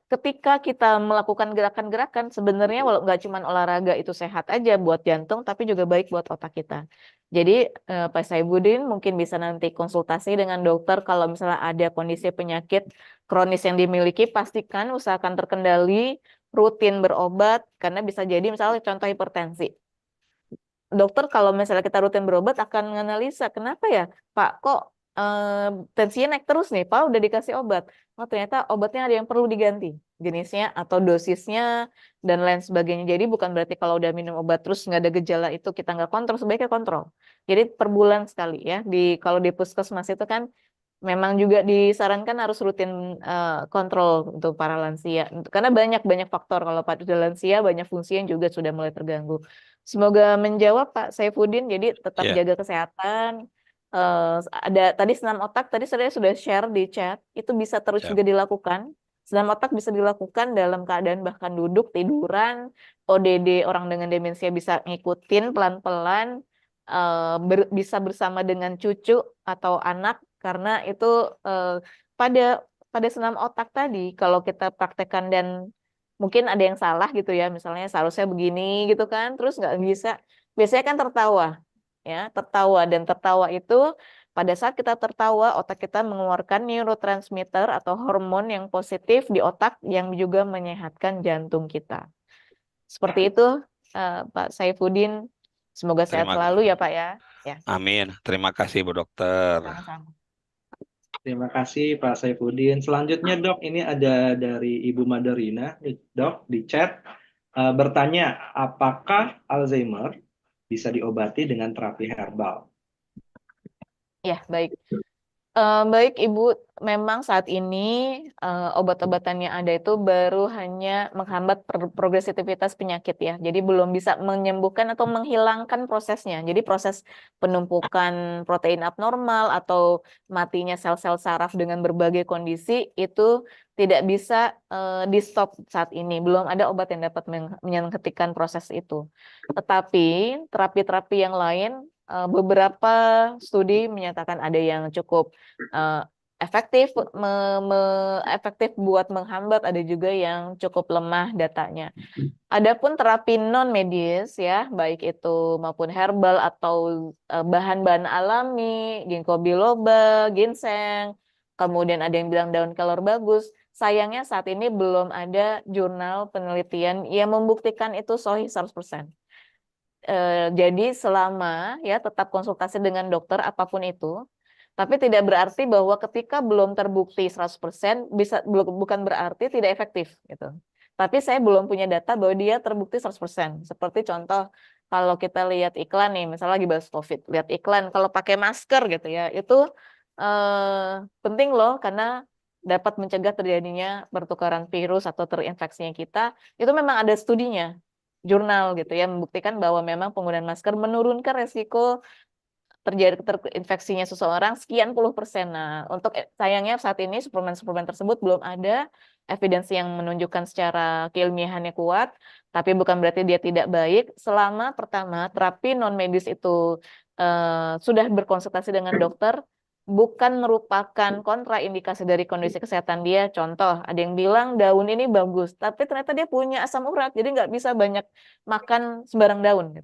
ketika kita melakukan gerakan-gerakan, sebenarnya walau nggak cuma olahraga itu sehat aja buat jantung, tapi juga baik buat otak kita. Jadi Pak Saifuddin mungkin bisa nanti konsultasi dengan dokter kalau misalnya ada kondisi penyakit kronis yang dimiliki, pastikan usahakan terkendali, rutin berobat, karena bisa jadi misalnya contoh hipertensi. Dokter kalau misalnya kita rutin berobat akan menganalisa, kenapa ya Pak kok tensinya naik terus nih, Pak udah dikasih obat, oh ternyata obatnya ada yang perlu diganti jenisnya atau dosisnya dan lain sebagainya. Jadi bukan berarti kalau udah minum obat terus nggak ada gejala itu kita nggak kontrol, sebaiknya kontrol. Jadi per bulan sekali ya, kalau di puskesmas itu kan memang juga disarankan harus rutin kontrol untuk para lansia, karena banyak faktor. Kalau pada lansia banyak fungsi yang juga sudah mulai terganggu. Semoga menjawab Pak Saifuddin. Jadi tetap Ya, jaga kesehatan. Ada tadi senam otak, tadi saya sudah share di chat, itu bisa terus siap. juga dilakukan. Senam otak bisa dilakukan dalam keadaan bahkan duduk, tiduran, ODD orang dengan demensia bisa ngikutin pelan-pelan, bisa bersama dengan cucu atau anak, karena itu pada senam otak tadi kalau kita praktekkan dan mungkin ada yang salah gitu ya, misalnya seharusnya begini gitu kan, terus nggak bisa, biasanya kan tertawa ya, dan tertawa itu pada saat kita tertawa otak kita mengeluarkan neurotransmitter atau hormon yang positif di otak yang juga menyehatkan jantung kita. Seperti itu Pak Saifuddin, semoga sehat Terima selalu ya Pak ya. Ya, Amin. Terima kasih Bu Dokter. sama-sama. Terima kasih Pak Saifuddin. Selanjutnya Dok, ini ada dari Ibu Madarina, Dok, di chat bertanya, apakah Alzheimer bisa diobati dengan terapi herbal? Ya, baik. Baik Ibu, memang saat ini obat-obatan yang ada itu baru hanya menghambat progresivitas penyakit ya. Jadi belum bisa menyembuhkan atau menghilangkan prosesnya. Jadi proses penumpukan protein abnormal atau matinya sel-sel saraf dengan berbagai kondisi itu tidak bisa di-stop saat ini. Belum ada obat yang dapat menghentikan proses itu. Tetapi terapi-terapi yang lain, beberapa studi menyatakan ada yang cukup efektif efektif buat menghambat, ada juga yang cukup lemah datanya. Adapun terapi non medis ya, baik itu maupun herbal atau bahan-bahan alami, ginkgo biloba, ginseng, kemudian ada yang bilang daun kelor bagus. Sayangnya saat ini belum ada jurnal penelitian yang membuktikan itu sahih 100%. Jadi selama ya tetap konsultasi dengan dokter apapun itu, tapi tidak berarti bahwa ketika belum terbukti 100% bukan berarti tidak efektif gitu. Tapi saya belum punya data bahwa dia terbukti 100%. Seperti contoh kalau kita lihat iklan nih, misalnya lagi bahas COVID, lihat iklan kalau pakai masker gitu ya, itu penting loh karena dapat mencegah terjadinya pertukaran virus atau terinfeksinya kita. Itu memang ada studinya, jurnal gitu ya, membuktikan bahwa memang penggunaan masker menurunkan resiko terjadi terinfeksinya seseorang sekian puluh persen. Nah, untuk sayangnya saat ini suplemen-suplemen tersebut belum ada evidensi yang menunjukkan secara keilmiahannya kuat, tapi bukan berarti dia tidak baik selama pertama terapi non medis itu sudah berkonsultasi dengan dokter, bukan merupakan kontraindikasi dari kondisi kesehatan dia. Contoh, ada yang bilang daun ini bagus, tapi ternyata dia punya asam urat, jadi nggak bisa banyak makan sembarang daun.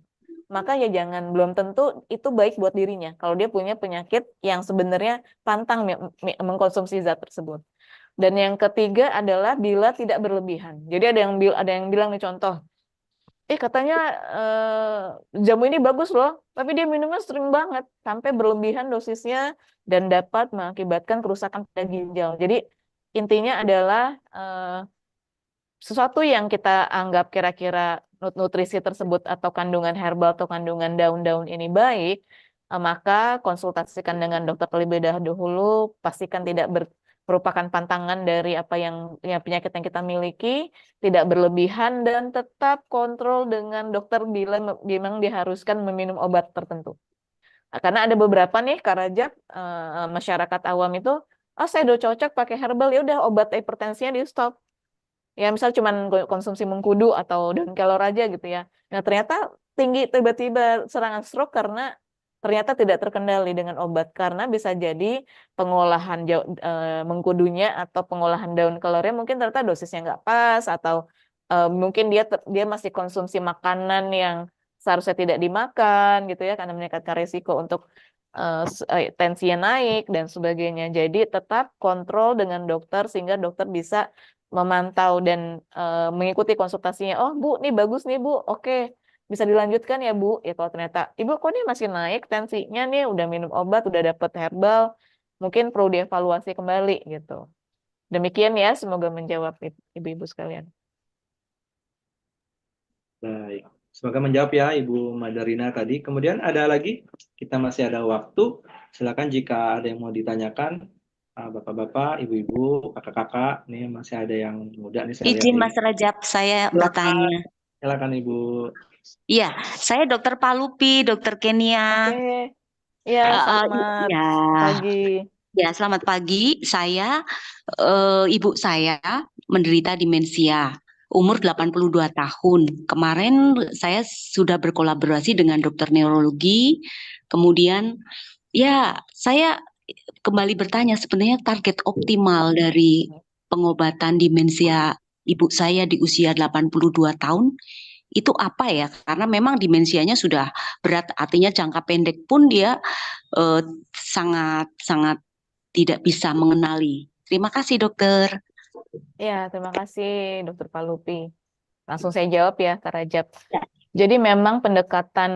maka ya jangan, belum tentu itu baik buat dirinya kalau dia punya penyakit yang sebenarnya pantang mengkonsumsi zat tersebut. Dan yang ketiga adalah bila tidak berlebihan. Jadi ada yang bilang nih, contoh, katanya jamu ini bagus loh, tapi dia minumnya sering banget sampai berlebihan dosisnya dan dapat mengakibatkan kerusakan pada ginjal. Jadi intinya adalah sesuatu yang kita anggap kira-kira nutrisi tersebut atau kandungan herbal atau kandungan daun-daun ini baik, maka konsultasikan dengan dokter terlebih dahulu, pastikan tidak merupakan pantangan dari apa yang penyakit yang kita miliki, tidak berlebihan, dan tetap kontrol dengan dokter bila memang diharuskan meminum obat tertentu. Karena ada beberapa nih, Kak Rajab, masyarakat awam itu, saya udah cocok pakai herbal, ya udah obat hipertensinya di stop. Ya misal cuman konsumsi mengkudu atau daun kelor aja gitu ya. Nah ternyata tinggi tiba-tiba serangan stroke karena ternyata tidak terkendali dengan obat, karena bisa jadi pengolahan mengkudunya atau pengolahan daun kelornya mungkin ternyata dosisnya nggak pas, atau mungkin dia masih konsumsi makanan yang seharusnya tidak dimakan gitu ya, karena meningkatkan risiko untuk tensinya naik dan sebagainya. Jadi tetap kontrol dengan dokter sehingga dokter bisa memantau dan mengikuti konsultasinya. Oh Bu, nih bagus nih Bu, oke, bisa dilanjutkan ya Bu. Ya kalau ternyata Ibu kok nih masih naik tensinya nih, udah minum obat, udah dapet herbal, mungkin perlu dievaluasi kembali gitu. Demikian ya, semoga menjawab ibu-ibu sekalian. Baik, semoga menjawab ya Ibu Madarina tadi. Kemudian ada lagi, kita masih ada waktu. Silakan jika ada yang mau ditanyakan, bapak-bapak, ibu-ibu, kakak-kakak, nih masih ada yang muda nih saya lihat. Izin Mas Rajab, saya bertanya. Silakan Ibu. Iya, saya Dokter Palupi, Dokter Kenia. Oke. Ya, selamat pagi. Ya, selamat pagi. Saya ibu saya menderita demensia. Umur 82 tahun. Kemarin saya sudah berkolaborasi dengan dokter neurologi. Kemudian ya, saya kembali bertanya sebenarnya target optimal dari pengobatan demensia ibu saya di usia 82 tahun itu apa ya? Karena memang demensianya sudah berat, artinya jangka pendek pun dia sangat tidak bisa mengenali. Terima kasih dokter. Ya, terima kasih Dokter Palupi. Langsung saya jawab ya, Kak Rajab. Jadi memang pendekatan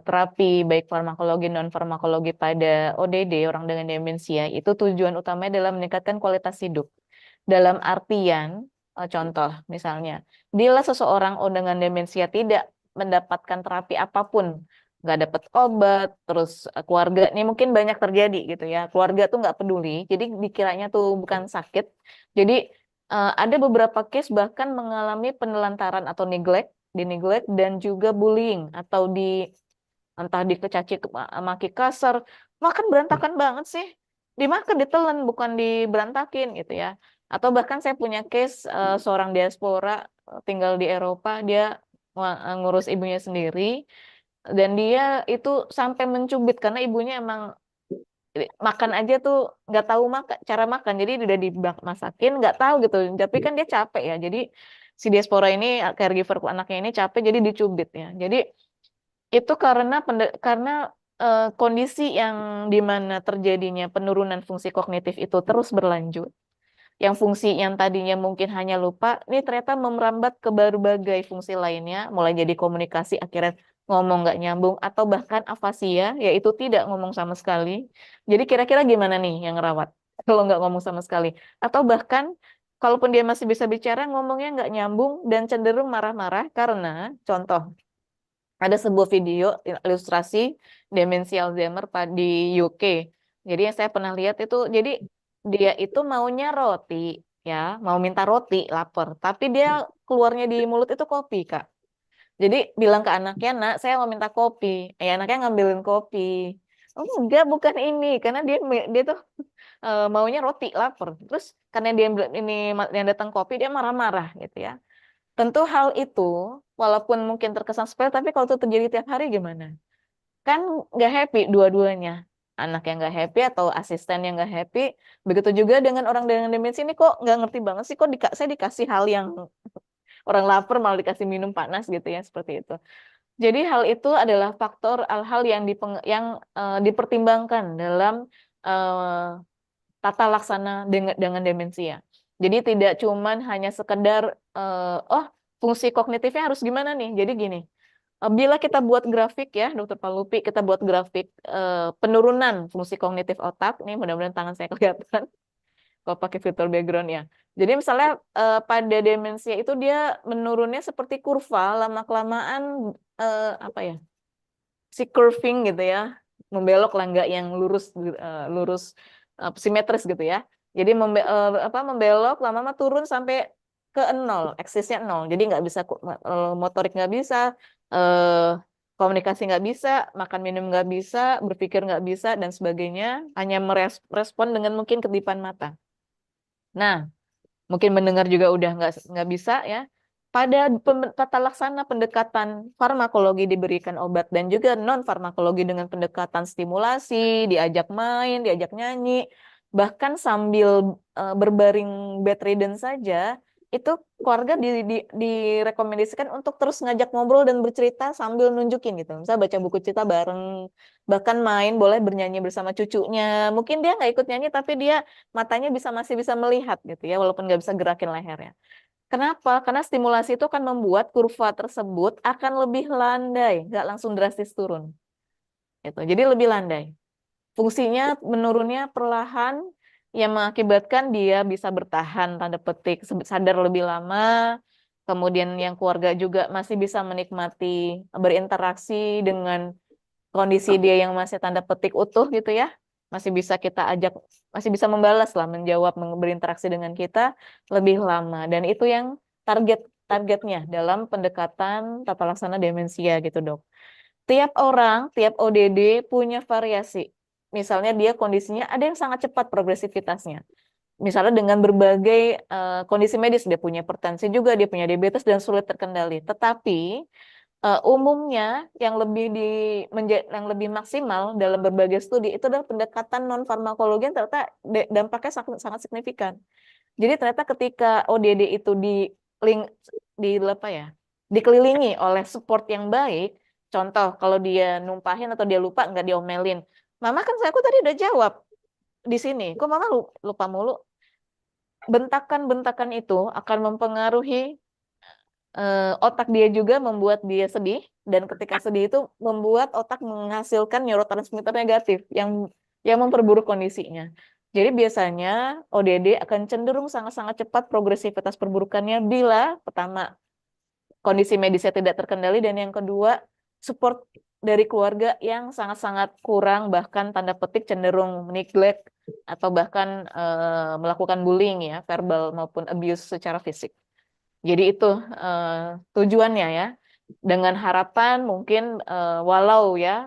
terapi baik farmakologi non farmakologi pada ODD, orang dengan demensia, itu tujuan utamanya adalah meningkatkan kualitas hidup. Dalam artian, contoh misalnya, bila seseorang dengan demensia tidak mendapatkan terapi apapun, nggak dapat obat, terus keluarga, ini mungkin banyak terjadi gitu ya, keluarga tuh nggak peduli, jadi dikiranya tuh bukan sakit. Jadi ada beberapa case bahkan mengalami penelantaran atau neglect dan juga bullying, atau entah dikecaci maki kasar, makan berantakan banget sih, dimakan ditelan bukan diberantakin gitu ya. Atau bahkan saya punya case seorang diaspora tinggal di Eropa, dia ngurus ibunya sendiri dan dia itu sampai mencubit karena ibunya emang makan aja tuh nggak tahu cara makan, jadi udah dimasakin nggak tahu gitu, tapi kan dia capek ya, jadi si diaspora ini, caregiver anaknya ini capek jadi dicubit ya. Jadi itu karena kondisi yang dimana terjadinya penurunan fungsi kognitif itu terus berlanjut, yang fungsi yang tadinya mungkin hanya lupa, ini ternyata merambat ke berbagai fungsi lainnya, mulai jadi komunikasi akhirnya ngomong nggak nyambung, atau bahkan afasia, yaitu tidak ngomong sama sekali. Jadi kira-kira gimana nih yang ngerawat kalau nggak ngomong sama sekali? Atau bahkan kalaupun dia masih bisa bicara, ngomongnya nggak nyambung dan cenderung marah-marah karena, contoh, ada sebuah video ilustrasi demensia Alzheimer di UK. Jadi yang saya pernah lihat itu, jadi dia itu maunya roti, ya, mau minta roti, lapar, tapi dia keluarnya di mulut itu kopi, Kak. Jadi bilang ke anaknya, nak, saya mau minta kopi. Anaknya ngambilin kopi. Oh enggak, bukan ini, karena dia tuh maunya roti, lapar. Terus karena dia ini yang datang kopi, dia marah-marah gitu ya. Tentu hal itu, walaupun mungkin terkesan sepele, tapi kalau itu terjadi tiap hari gimana? Kan nggak happy dua-duanya. Anak yang nggak happy atau asisten yang nggak happy. Begitu juga dengan orang dengan demensi ini, kok nggak ngerti banget sih, kok saya dikasih hal yang orang lapar malah dikasih minum panas gitu ya, seperti itu. Jadi hal itu adalah faktor hal-hal yang dipertimbangkan dalam tata laksana dengan demensia. Jadi tidak cuman hanya sekedar fungsi kognitifnya harus gimana nih. Jadi gini, bila kita buat grafik ya, Dokter Palupi, kita buat grafik penurunan fungsi kognitif otak. Nih mudah-mudahan tangan saya kelihatan kalau pakai virtual background ya. Jadi misalnya pada demensia itu dia menurunnya seperti kurva, lama-kelamaan si curving gitu ya, membelok lah, nggak yang lurus simetris gitu ya. Jadi membelok lama-lama turun sampai ke nol, eksisnya nol. Jadi nggak bisa motorik, nggak bisa, komunikasi nggak bisa, makan minum nggak bisa, berpikir nggak bisa dan sebagainya. Hanya merespon dengan mungkin kedipan mata. Nah, mungkin mendengar juga udah nggak bisa ya. Pada tata laksana pendekatan farmakologi diberikan obat dan juga non farmakologi dengan pendekatan stimulasi, diajak main, diajak nyanyi, bahkan sambil berbaring bedridden saja, itu keluarga direkomendasikan untuk terus ngajak ngobrol dan bercerita sambil nunjukin gitu. Misalnya baca buku cerita bareng, bahkan main, boleh bernyanyi bersama cucunya. Mungkin dia nggak ikut nyanyi tapi dia matanya masih bisa melihat gitu ya, walaupun nggak bisa gerakin lehernya. Kenapa? Karena stimulasi itu akan membuat kurva tersebut akan lebih landai, nggak langsung drastis turun. Gitu. Jadi lebih landai. Fungsinya menurunnya perlahan, yang mengakibatkan dia bisa bertahan, tanda petik, sadar lebih lama, kemudian yang keluarga juga masih bisa menikmati, berinteraksi dengan kondisi dia yang masih tanda petik utuh gitu ya, masih bisa kita ajak, masih bisa membalas lah, menjawab, berinteraksi dengan kita lebih lama. Dan itu yang targetnya dalam pendekatan tata laksana demensia gitu dok. Tiap orang, tiap ODD punya variasi. Misalnya dia kondisinya ada yang sangat cepat progresivitasnya. Misalnya dengan berbagai kondisi medis, dia punya hipertensi juga, dia punya diabetes dan sulit terkendali. Tetapi umumnya yang lebih maksimal dalam berbagai studi itu adalah pendekatan non farmakologi yang ternyata dampaknya sangat signifikan. Jadi ternyata ketika ODD itu dikelilingi oleh support yang baik, contoh kalau dia numpahin atau dia lupa nggak diomelin, mama kan aku tadi udah jawab di sini, kok mama lupa mulu. Bentakan-bentakan itu akan mempengaruhi otak dia juga, membuat dia sedih, dan ketika sedih itu membuat otak menghasilkan neurotransmitter negatif yang memperburuk kondisinya. Jadi biasanya ODD akan cenderung sangat-sangat cepat progresivitas perburukannya bila pertama kondisi medisnya tidak terkendali, dan yang kedua support dari keluarga yang sangat-sangat kurang, bahkan tanda petik cenderung neglect atau bahkan melakukan bullying ya, verbal maupun abuse secara fisik. Jadi itu tujuannya ya, dengan harapan mungkin walau ya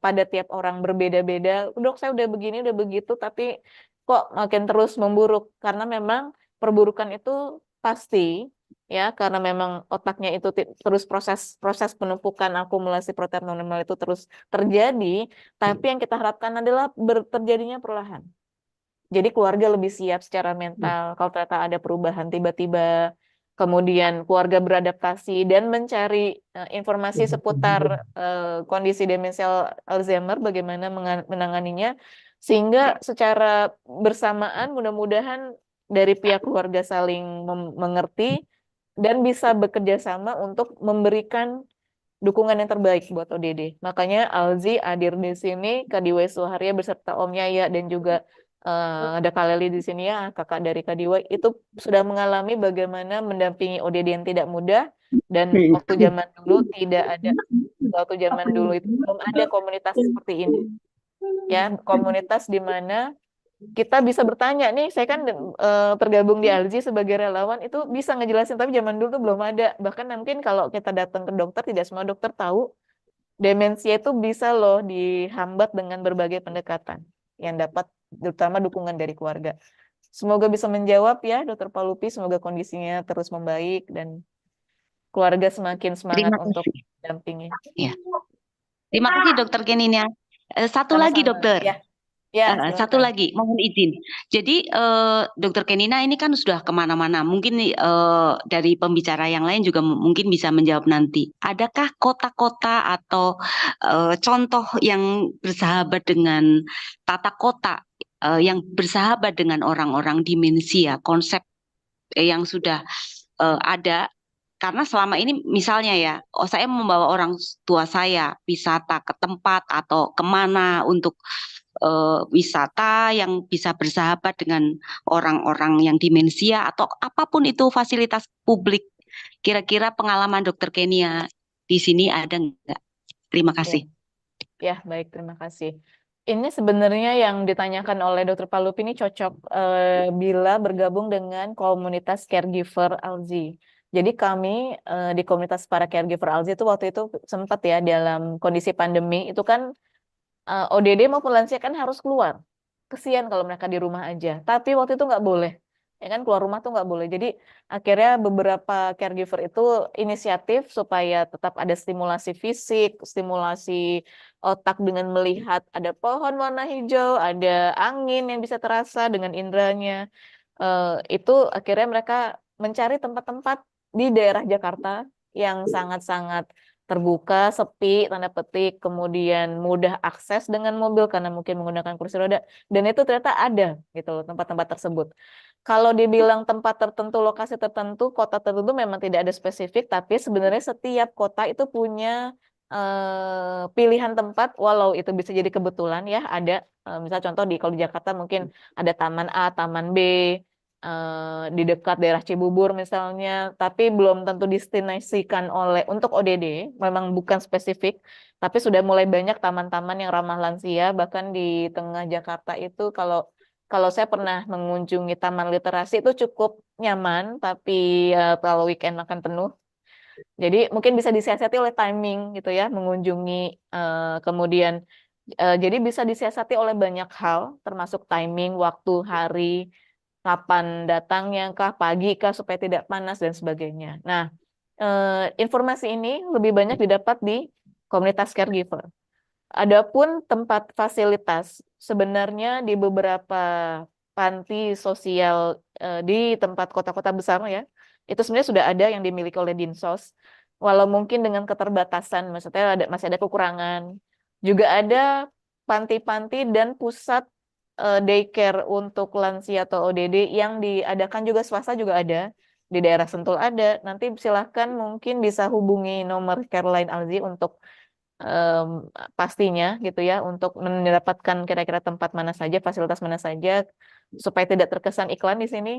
pada tiap orang berbeda-beda, dok saya udah begini udah begitu tapi kok makin terus memburuk, karena memang perburukan itu pasti ya, karena memang otaknya itu terus proses penumpukan akumulasi protein abnormal itu terus terjadi, tapi yang kita harapkan adalah terjadinya perlahan. Jadi keluarga lebih siap secara mental kalau ternyata ada perubahan tiba-tiba, kemudian keluarga beradaptasi dan mencari informasi seputar kondisi demensial Alzheimer, bagaimana menanganinya, sehingga secara bersamaan mudah-mudahan dari pihak keluarga saling mengerti dan bisa bekerja sama untuk memberikan dukungan yang terbaik buat ODD. Makanya Alzi hadir di sini, Kak Diwa Suharya beserta Om Yaya dan juga ada Kak Leli di sini ya, kakak dari Kak Diwa, itu sudah mengalami bagaimana mendampingi ODD yang tidak mudah, dan waktu zaman dulu itu belum ada komunitas seperti ini. Ya, komunitas di mana kita bisa bertanya nih, saya kan tergabung di Alzi sebagai relawan, itu bisa ngejelasin, tapi zaman dulu tuh belum ada. Bahkan mungkin kalau kita datang ke dokter, tidak semua dokter tahu demensia itu bisa loh dihambat dengan berbagai pendekatan yang dapat, terutama dukungan dari keluarga. Semoga bisa menjawab ya Dokter Palupi, semoga kondisinya terus membaik dan keluarga semakin semangat untuk mendampingi. Ya. Terima kasih Dokter Genina. Satu Sama-sama. lagi dokter. Ya. Ya, Satu silakan. lagi, mohon izin. Jadi, Dokter Kenina ini kan sudah kemana-mana. Mungkin nih, dari pembicara yang lain juga mungkin bisa menjawab nanti. Adakah kota-kota atau contoh yang bersahabat dengan tata kota, yang bersahabat dengan orang-orang demensia, konsep yang sudah ada? Karena selama ini misalnya ya, saya membawa orang tua saya wisata ke tempat atau kemana untuk wisata yang bisa bersahabat dengan orang-orang yang demensia atau apapun itu fasilitas publik. Kira-kira pengalaman Dokter Kenia di sini ada nggak? Terima kasih. Ya, baik, terima kasih. Ini sebenarnya yang ditanyakan oleh Dr. Palupi ini cocok bila bergabung dengan komunitas caregiver ALZI. Jadi kami di komunitas para caregiver ALZI itu waktu itu sempat ya dalam kondisi pandemi itu kan ODD maupun lansia kan harus keluar. Kesian kalau mereka di rumah aja. Tapi waktu itu nggak boleh. Ya kan keluar rumah tuh nggak boleh. Jadi akhirnya beberapa caregiver itu inisiatif supaya tetap ada stimulasi fisik, stimulasi otak dengan melihat ada pohon warna hijau, ada angin yang bisa terasa dengan indranya. Itu akhirnya mereka mencari tempat-tempat di daerah Jakarta yang sangat-sangat terbuka, sepi, tanda petik, kemudian mudah akses dengan mobil karena mungkin menggunakan kursi roda, dan itu ternyata ada gitu loh tempat-tempat tersebut. Kalau dibilang tempat tertentu, lokasi tertentu, kota tertentu memang tidak ada spesifik, tapi sebenarnya setiap kota itu punya pilihan tempat, walau itu bisa jadi kebetulan ya ada. Misal contoh kalau di Jakarta mungkin ada Taman A, Taman B, di dekat daerah Cibubur misalnya, tapi belum tentu destinasikan untuk ODD, memang bukan spesifik, tapi sudah mulai banyak taman-taman yang ramah lansia, bahkan di tengah Jakarta itu kalau saya pernah mengunjungi taman literasi itu cukup nyaman, tapi kalau weekend akan penuh. Jadi mungkin bisa disiasati oleh timing gitu ya, mengunjungi kemudian jadi bisa disiasati oleh banyak hal, termasuk timing, waktu, hari, kapan datangnya kah, pagi kah, supaya tidak panas dan sebagainya. Nah, informasi ini lebih banyak didapat di komunitas caregiver. Adapun tempat fasilitas, sebenarnya di beberapa panti sosial di tempat kota-kota besar ya, itu sebenarnya sudah ada yang dimiliki oleh Dinsos. Walau mungkin dengan keterbatasan, maksudnya masih ada kekurangan. Juga ada panti-panti dan pusat daycare untuk lansia atau ODD yang diadakan juga swasta juga ada. Di daerah Sentul ada. Nanti silahkan mungkin bisa hubungi nomor Careline Alzi untuk pastinya gitu ya, untuk mendapatkan kira-kira tempat mana saja, fasilitas mana saja, supaya tidak terkesan iklan di sini.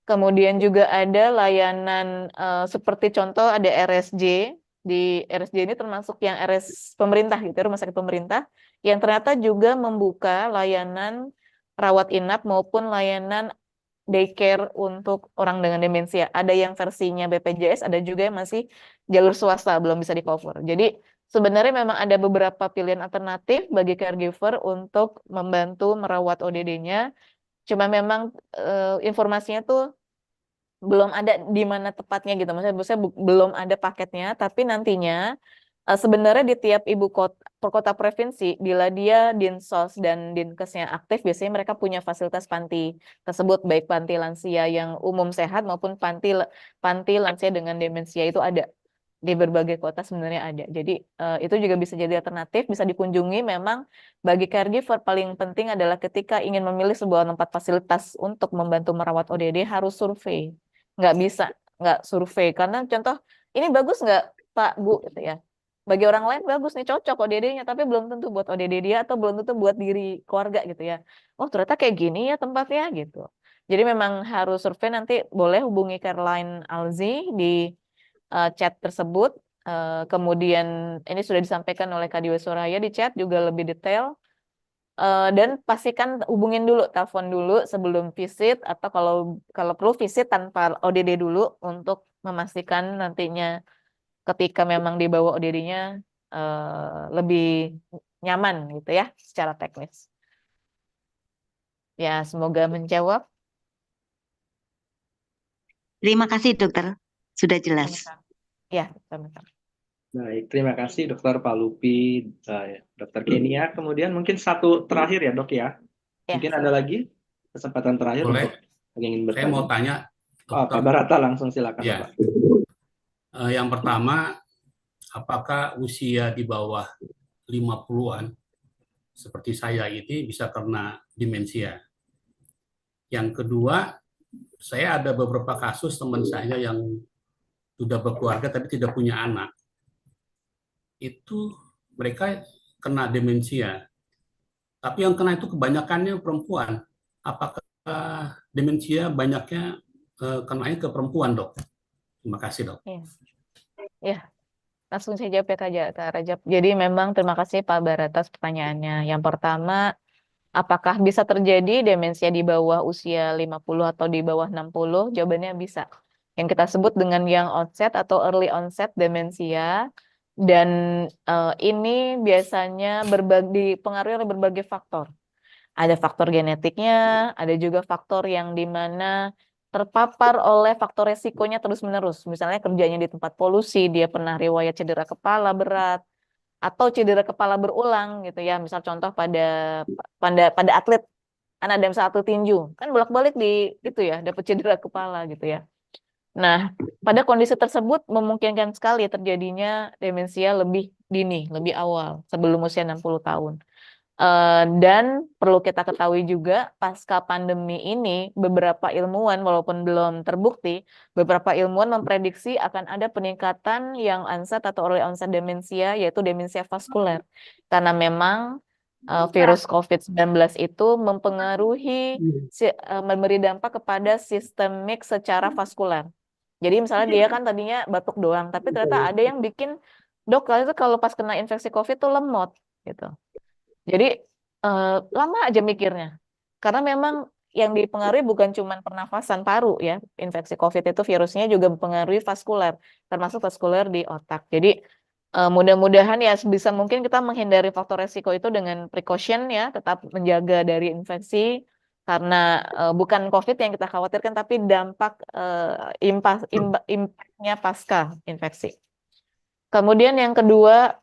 Kemudian juga ada layanan seperti contoh ada RSJ. Di RSJ ini termasuk yang RS pemerintah gitu, rumah sakit pemerintah, yang ternyata juga membuka layanan rawat inap maupun layanan daycare untuk orang dengan demensia. Ada yang versinya BPJS, ada juga yang masih jalur swasta, belum bisa di-cover. Jadi sebenarnya memang ada beberapa pilihan alternatif bagi caregiver untuk membantu merawat ODD-nya. Cuma memang informasinya tuh belum ada di mana tepatnya gitu. Maksudnya belum ada paketnya, tapi nantinya sebenarnya di tiap ibu kota provinsi, bila dia Dinsos dan Dinkesnya aktif, biasanya mereka punya fasilitas panti tersebut, baik panti lansia yang umum sehat maupun panti lansia dengan demensia itu ada di berbagai kota sebenarnya ada. Jadi itu juga bisa jadi alternatif, bisa dikunjungi. Memang bagi caregiver paling penting adalah ketika ingin memilih sebuah tempat fasilitas untuk membantu merawat ODD harus survei. Nggak bisa nggak survei, karena contoh ini bagus nggak Pak Bu gitu ya. Bagi orang lain bagus nih, cocok ODD-nya, tapi belum tentu buat ODD dia atau belum tentu buat diri keluarga gitu ya. Oh ternyata kayak gini ya tempatnya gitu. Jadi memang harus survei. Nanti boleh hubungi Caroline Alzi di chat tersebut. Kemudian ini sudah disampaikan oleh Kak Diwa Suraya di chat juga lebih detail. Dan pastikan hubungin dulu, telepon dulu sebelum visit, atau kalau perlu visit tanpa ODD dulu untuk memastikan nantinya ketika memang dibawa ODD-nya lebih nyaman gitu ya secara teknis. Ya, semoga menjawab. Terima kasih dokter, sudah jelas. Ya, sama-sama. Baik, terima kasih Dokter Palupi, Dokter Kenia. Kemudian mungkin satu terakhir ya Dok ya. Ya, Mungkin ada lagi kesempatan terakhir Boleh? untuk yang ingin Saya mau bertanya. tanya, Pak dokter. Barata langsung silakan, Ya. Pak. Yang pertama, apakah usia di bawah 50-an seperti saya ini bisa kena demensia? Yang kedua, saya ada beberapa kasus teman saya yang sudah berkeluarga tapi tidak punya anak. Itu mereka kena demensia. Tapi yang kena itu kebanyakannya perempuan. Apakah demensia banyaknya kenanya ke perempuan, Dok? Terima kasih, Dok. ya, ya. Langsung saya jawab ya Kak Rajab. Jadi memang terima kasih Pak Barata atas pertanyaannya. Yang pertama, apakah bisa terjadi demensia di bawah usia 50 atau di bawah 60? Jawabannya bisa. Yang kita sebut dengan young onset atau early onset demensia. Dan ini biasanya dipengaruhi oleh berbagai faktor. Ada faktor genetiknya, ada juga faktor yang dimana terpapar oleh faktor resikonya terus-menerus. Misalnya kerjanya di tempat polusi, dia pernah riwayat cedera kepala berat, atau cedera kepala berulang gitu ya. Misal contoh pada atlet, kan ada misal atlet tinju, kan bolak-balik di itu ya, dapat cedera kepala gitu ya. Nah, pada kondisi tersebut memungkinkan sekali terjadinya demensia lebih dini, lebih awal, sebelum usia 60 tahun. Dan perlu kita ketahui juga pasca pandemi ini beberapa ilmuwan walaupun belum terbukti, beberapa ilmuwan memprediksi akan ada peningkatan yang onset atau early onset demensia, yaitu demensia vaskuler. Karena memang virus COVID-19 itu mempengaruhi memberi dampak kepada sistemik secara vaskuler. Jadi misalnya dia kan tadinya batuk doang, tapi ternyata ada yang bikin, dok, kalau pas kena infeksi COVID tuh lemot gitu. Jadi lama aja mikirnya, karena memang yang dipengaruhi bukan cuma pernafasan paru ya, infeksi COVID itu virusnya juga mempengaruhi vaskuler, termasuk vaskuler di otak. Jadi mudah-mudahan ya sebisa mungkin kita menghindari faktor resiko itu dengan precaution ya, tetap menjaga dari infeksi, karena bukan COVID yang kita khawatirkan, tapi dampak impactnya pasca infeksi. Kemudian yang kedua,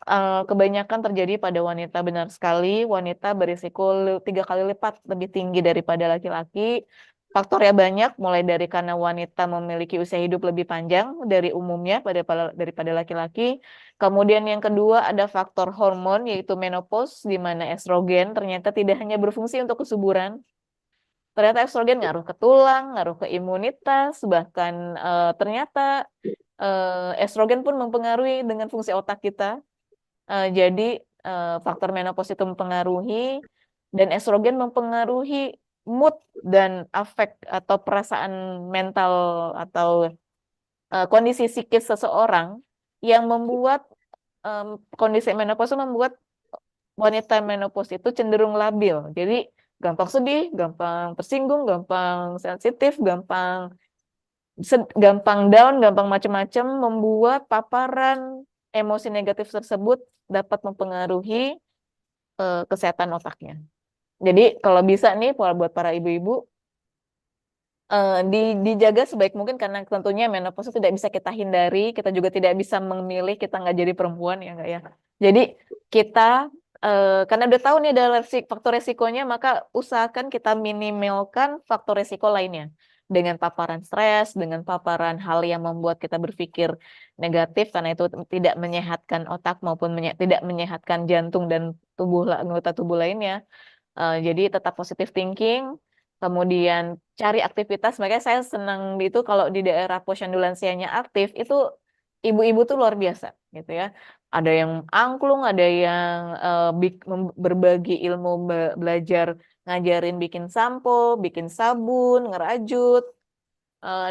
kebanyakan terjadi pada wanita, benar sekali. Wanita berisiko 3 kali lipat lebih tinggi daripada laki-laki. Faktornya banyak, mulai dari karena wanita memiliki usia hidup lebih panjang dari umumnya daripada laki-laki. Kemudian yang kedua ada faktor hormon, yaitu menopause, di mana estrogen ternyata tidak hanya berfungsi untuk kesuburan. Ternyata estrogen ngaruh ke tulang, ngaruh ke imunitas, bahkan ternyata estrogen pun mempengaruhi dengan fungsi otak kita. Jadi faktor menopause itu mempengaruhi, dan estrogen mempengaruhi mood dan afek atau perasaan mental atau kondisi psikis seseorang, yang membuat kondisi menopause membuat wanita menopause itu cenderung labil. Jadi gampang sedih, gampang tersinggung, gampang sensitif, gampang down, gampang macam-macam, membuat paparan emosi negatif tersebut dapat mempengaruhi kesehatan otaknya. Jadi kalau bisa nih buat para ibu-ibu, dijaga sebaik mungkin, karena tentunya menopause tidak bisa kita hindari, kita juga tidak bisa memilih, kita nggak jadi perempuan ya nggak ya. Jadi kita karena udah tahu nih ada faktor resikonya, maka usahakan kita minimalkan faktor resiko lainnya. Dengan paparan stres, dengan paparan hal yang membuat kita berpikir negatif, karena itu tidak menyehatkan otak maupun tidak menyehatkan jantung dan anggota tubuh lainnya. Jadi tetap positive thinking, kemudian cari aktivitas. Makanya saya senang itu kalau di daerah posyandu lansianya aktif, itu ibu-ibu tuh luar biasa gitu ya. Ada yang angklung, ada yang berbagi ilmu, belajar ngajarin bikin sampo, bikin sabun, ngerajut,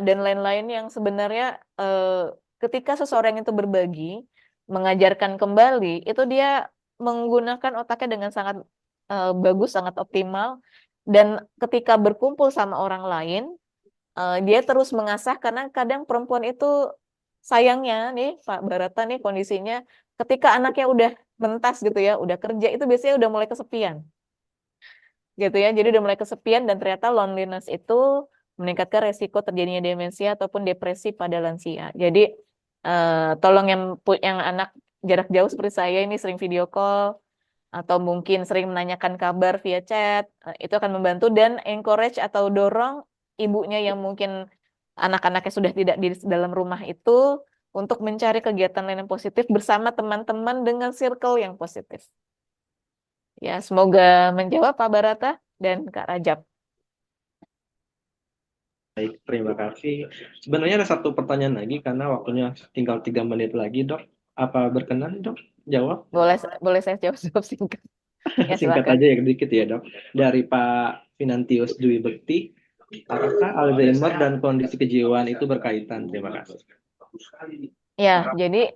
dan lain-lain, yang sebenarnya ketika seseorang itu berbagi, mengajarkan kembali, itu dia menggunakan otaknya dengan sangat bagus, sangat optimal, dan ketika berkumpul sama orang lain, dia terus mengasah, karena kadang perempuan itu sayangnya nih Pak Barata nih kondisinya, ketika anaknya udah mentas gitu ya, udah kerja, itu biasanya udah mulai kesepian. Gitu ya. Jadi udah mulai kesepian, dan ternyata loneliness itu meningkatkan resiko terjadinya demensia ataupun depresi pada lansia. Jadi tolong yang anak jarak jauh seperti saya ini sering video call, atau mungkin sering menanyakan kabar via chat, itu akan membantu, dan encourage atau dorong ibunya yang mungkin anak-anaknya sudah tidak di dalam rumah itu untuk mencari kegiatan lain yang positif bersama teman-teman dengan circle yang positif. Ya, semoga menjawab Pak Barata dan Kak Rajab. Baik, terima kasih. Sebenarnya ada satu pertanyaan lagi karena waktunya tinggal 3 menit lagi, Dok. Apa berkenan, Dok? Jawab. Boleh saya jawab singkat? Ya, Singkat silakan. aja ya, dikit ya, Dok. Dari Pak Finantius Dwi Bekti, apakah Alzheimer dan kondisi kejiwaan itu berkaitan? Terima kasih. Ya, jadi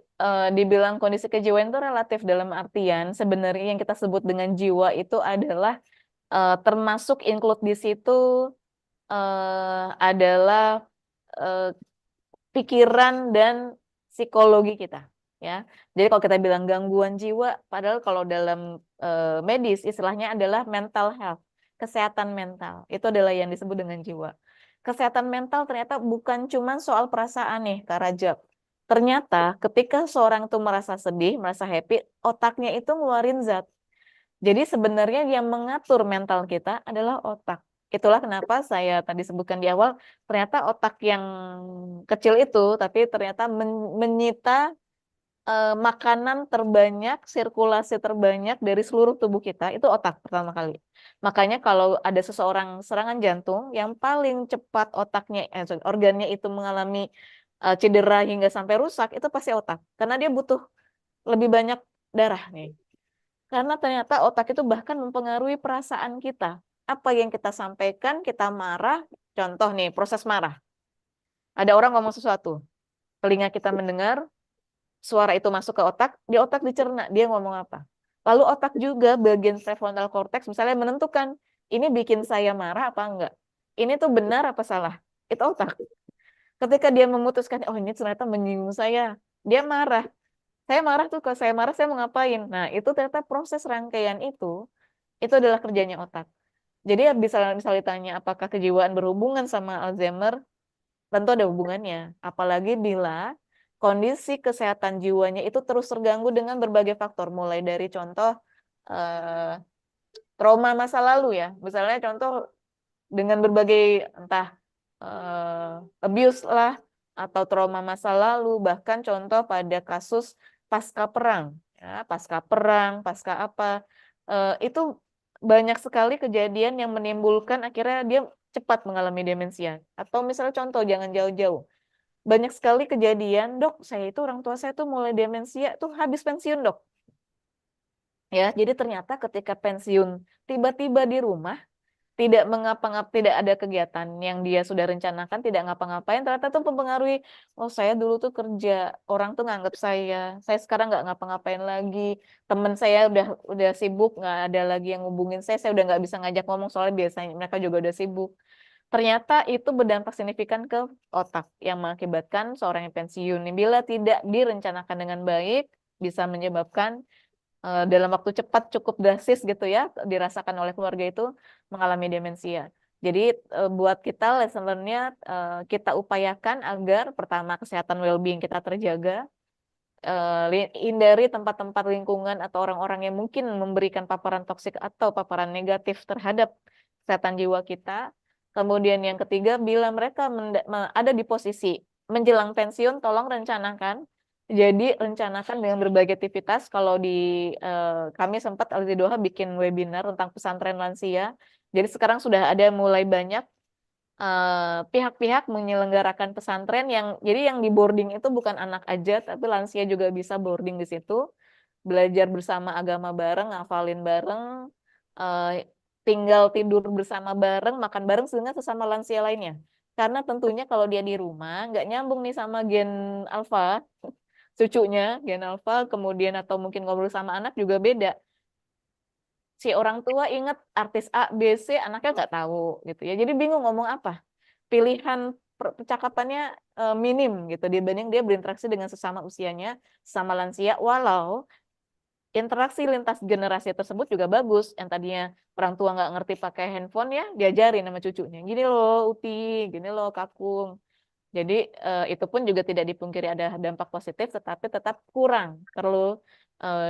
dibilang kondisi kejiwaan itu relatif dalam artian sebenarnya yang kita sebut dengan jiwa itu adalah termasuk include di situ adalah pikiran dan psikologi kita, ya. Jadi kalau kita bilang gangguan jiwa, padahal kalau dalam medis istilahnya adalah mental health, kesehatan mental. Itu adalah yang disebut dengan jiwa. Kesehatan mental ternyata bukan cuma soal perasaan nih, Kak Rajab. Ternyata ketika seorang itu merasa sedih, merasa happy, otaknya itu ngeluarin zat. Jadi sebenarnya yang mengatur mental kita adalah otak. Itulah kenapa saya tadi sebutkan di awal, ternyata otak yang kecil itu, tapi ternyata menyita makanan terbanyak, sirkulasi terbanyak dari seluruh tubuh kita, itu otak pertama kali. Makanya kalau ada seseorang serangan jantung, yang paling cepat otaknya, organnya itu mengalami cedera hingga sampai rusak, itu pasti otak. Karena dia butuh lebih banyak darah nih. Karena ternyata otak itu bahkan mempengaruhi perasaan kita. Apa yang kita sampaikan, kita marah, contoh nih, proses marah. Ada orang ngomong sesuatu, telinga kita mendengar, suara itu masuk ke otak, di otak dicerna, dia ngomong apa. Lalu otak juga bagian prefrontal cortex misalnya menentukan, ini bikin saya marah apa enggak. Ini tuh benar apa salah. Itu otak. Ketika dia memutuskan, oh ini ternyata menyinggung saya, dia marah. Saya marah tuh, kalau saya marah saya mau ngapain. Nah, itu ternyata proses rangkaian itu adalah kerjanya otak. Jadi bisa ditanya apakah kejiwaan berhubungan sama Alzheimer, tentu ada hubungannya. Apalagi bila kondisi kesehatan jiwanya itu terus terganggu dengan berbagai faktor, mulai dari contoh trauma masa lalu ya, misalnya contoh dengan berbagai entah abuse lah, atau trauma masa lalu, bahkan contoh pada kasus pasca perang, ya, pasca perang, pasca apa, itu banyak sekali kejadian yang menimbulkan akhirnya dia cepat mengalami demensia. Atau misalnya contoh, jangan jauh-jauh, banyak sekali kejadian, dok, saya itu orang tua saya tuh mulai demensia tuh habis pensiun, dok. Ya, jadi ternyata ketika pensiun tiba-tiba di rumah, tidak tidak ada kegiatan yang dia sudah rencanakan, tidak ngapa-ngapain, ternyata tuh mempengaruhi, oh saya dulu tuh kerja, orang tuh nganggap saya sekarang nggak ngapa-ngapain lagi, temen saya udah sibuk, nggak ada lagi yang ngubungin saya udah nggak bisa ngajak ngomong soalnya biasanya mereka juga udah sibuk. Ternyata itu berdampak signifikan ke otak yang mengakibatkan seorang yang pensiun. Bila tidak direncanakan dengan baik, bisa menyebabkan dalam waktu cepat cukup drastis gitu ya, dirasakan oleh keluarga itu mengalami demensia. Jadi buat kita lesson learn-nya kita upayakan agar pertama kesehatan well-being kita terjaga, hindari tempat-tempat lingkungan atau orang-orang yang mungkin memberikan paparan toksik atau paparan negatif terhadap kesehatan jiwa kita. Kemudian yang ketiga, bila mereka ada di posisi menjelang pensiun, tolong rencanakan. Jadi rencanakan dengan berbagai aktivitas. Kalau di kami sempat Al-Zidoha bikin webinar tentang pesantren lansia. Jadi sekarang sudah ada mulai banyak pihak-pihak menyelenggarakan pesantren yang di boarding itu bukan anak aja, tapi lansia juga bisa boarding di situ, belajar bersama agama bareng, ngafalin bareng, tinggal tidur bersama bareng, makan bareng dengan sesama lansia lainnya. Karena tentunya kalau dia di rumah nggak nyambung nih sama gen alfa, cucunya gen alfa, kemudian atau mungkin ngobrol sama anak juga beda. Si orang tua ingat artis A, B, C, anaknya nggak tahu gitu ya. Jadi bingung ngomong apa. Pilihan percakapannya minim gitu dibanding dia berinteraksi dengan sesama usianya, sama lansia, walau interaksi lintas generasi tersebut juga bagus. Yang tadinya orang tua nggak ngerti pakai handphone ya, diajarin sama cucunya. Gini loh Uti, gini loh Kakung. Jadi itu pun juga tidak dipungkiri ada dampak positif, tetapi tetap kurang. Perlu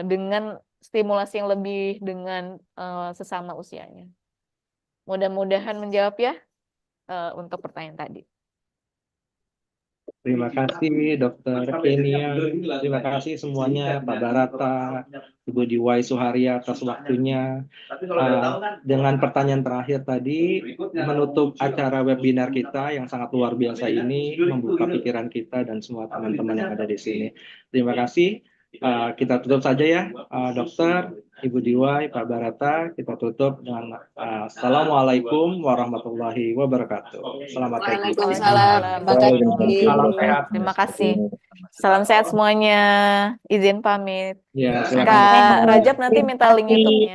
dengan stimulasi yang lebih dengan sesama usianya. Mudah-mudahan menjawab ya untuk pertanyaan tadi. Terima kasih Dokter Kenia, terima kasih semuanya, Pak Barata, Ibu Diwai Suharya atas waktunya. Dengan pertanyaan terakhir tadi, menutup acara webinar kita yang sangat luar biasa ini, membuka pikiran kita dan semua teman-teman yang ada di sini. Terima kasih. Kita tutup saja ya, Dokter, Ibu Diwai, Pak Barata, kita tutup dengan Assalamualaikum warahmatullahi wabarakatuh. Selamat pagi. Waalaikumsalam. Salam sehat. Terima kasih. Salam sehat semuanya. Izin pamit. Ya, silakan. Kak Rajab nanti minta link YouTube-nya.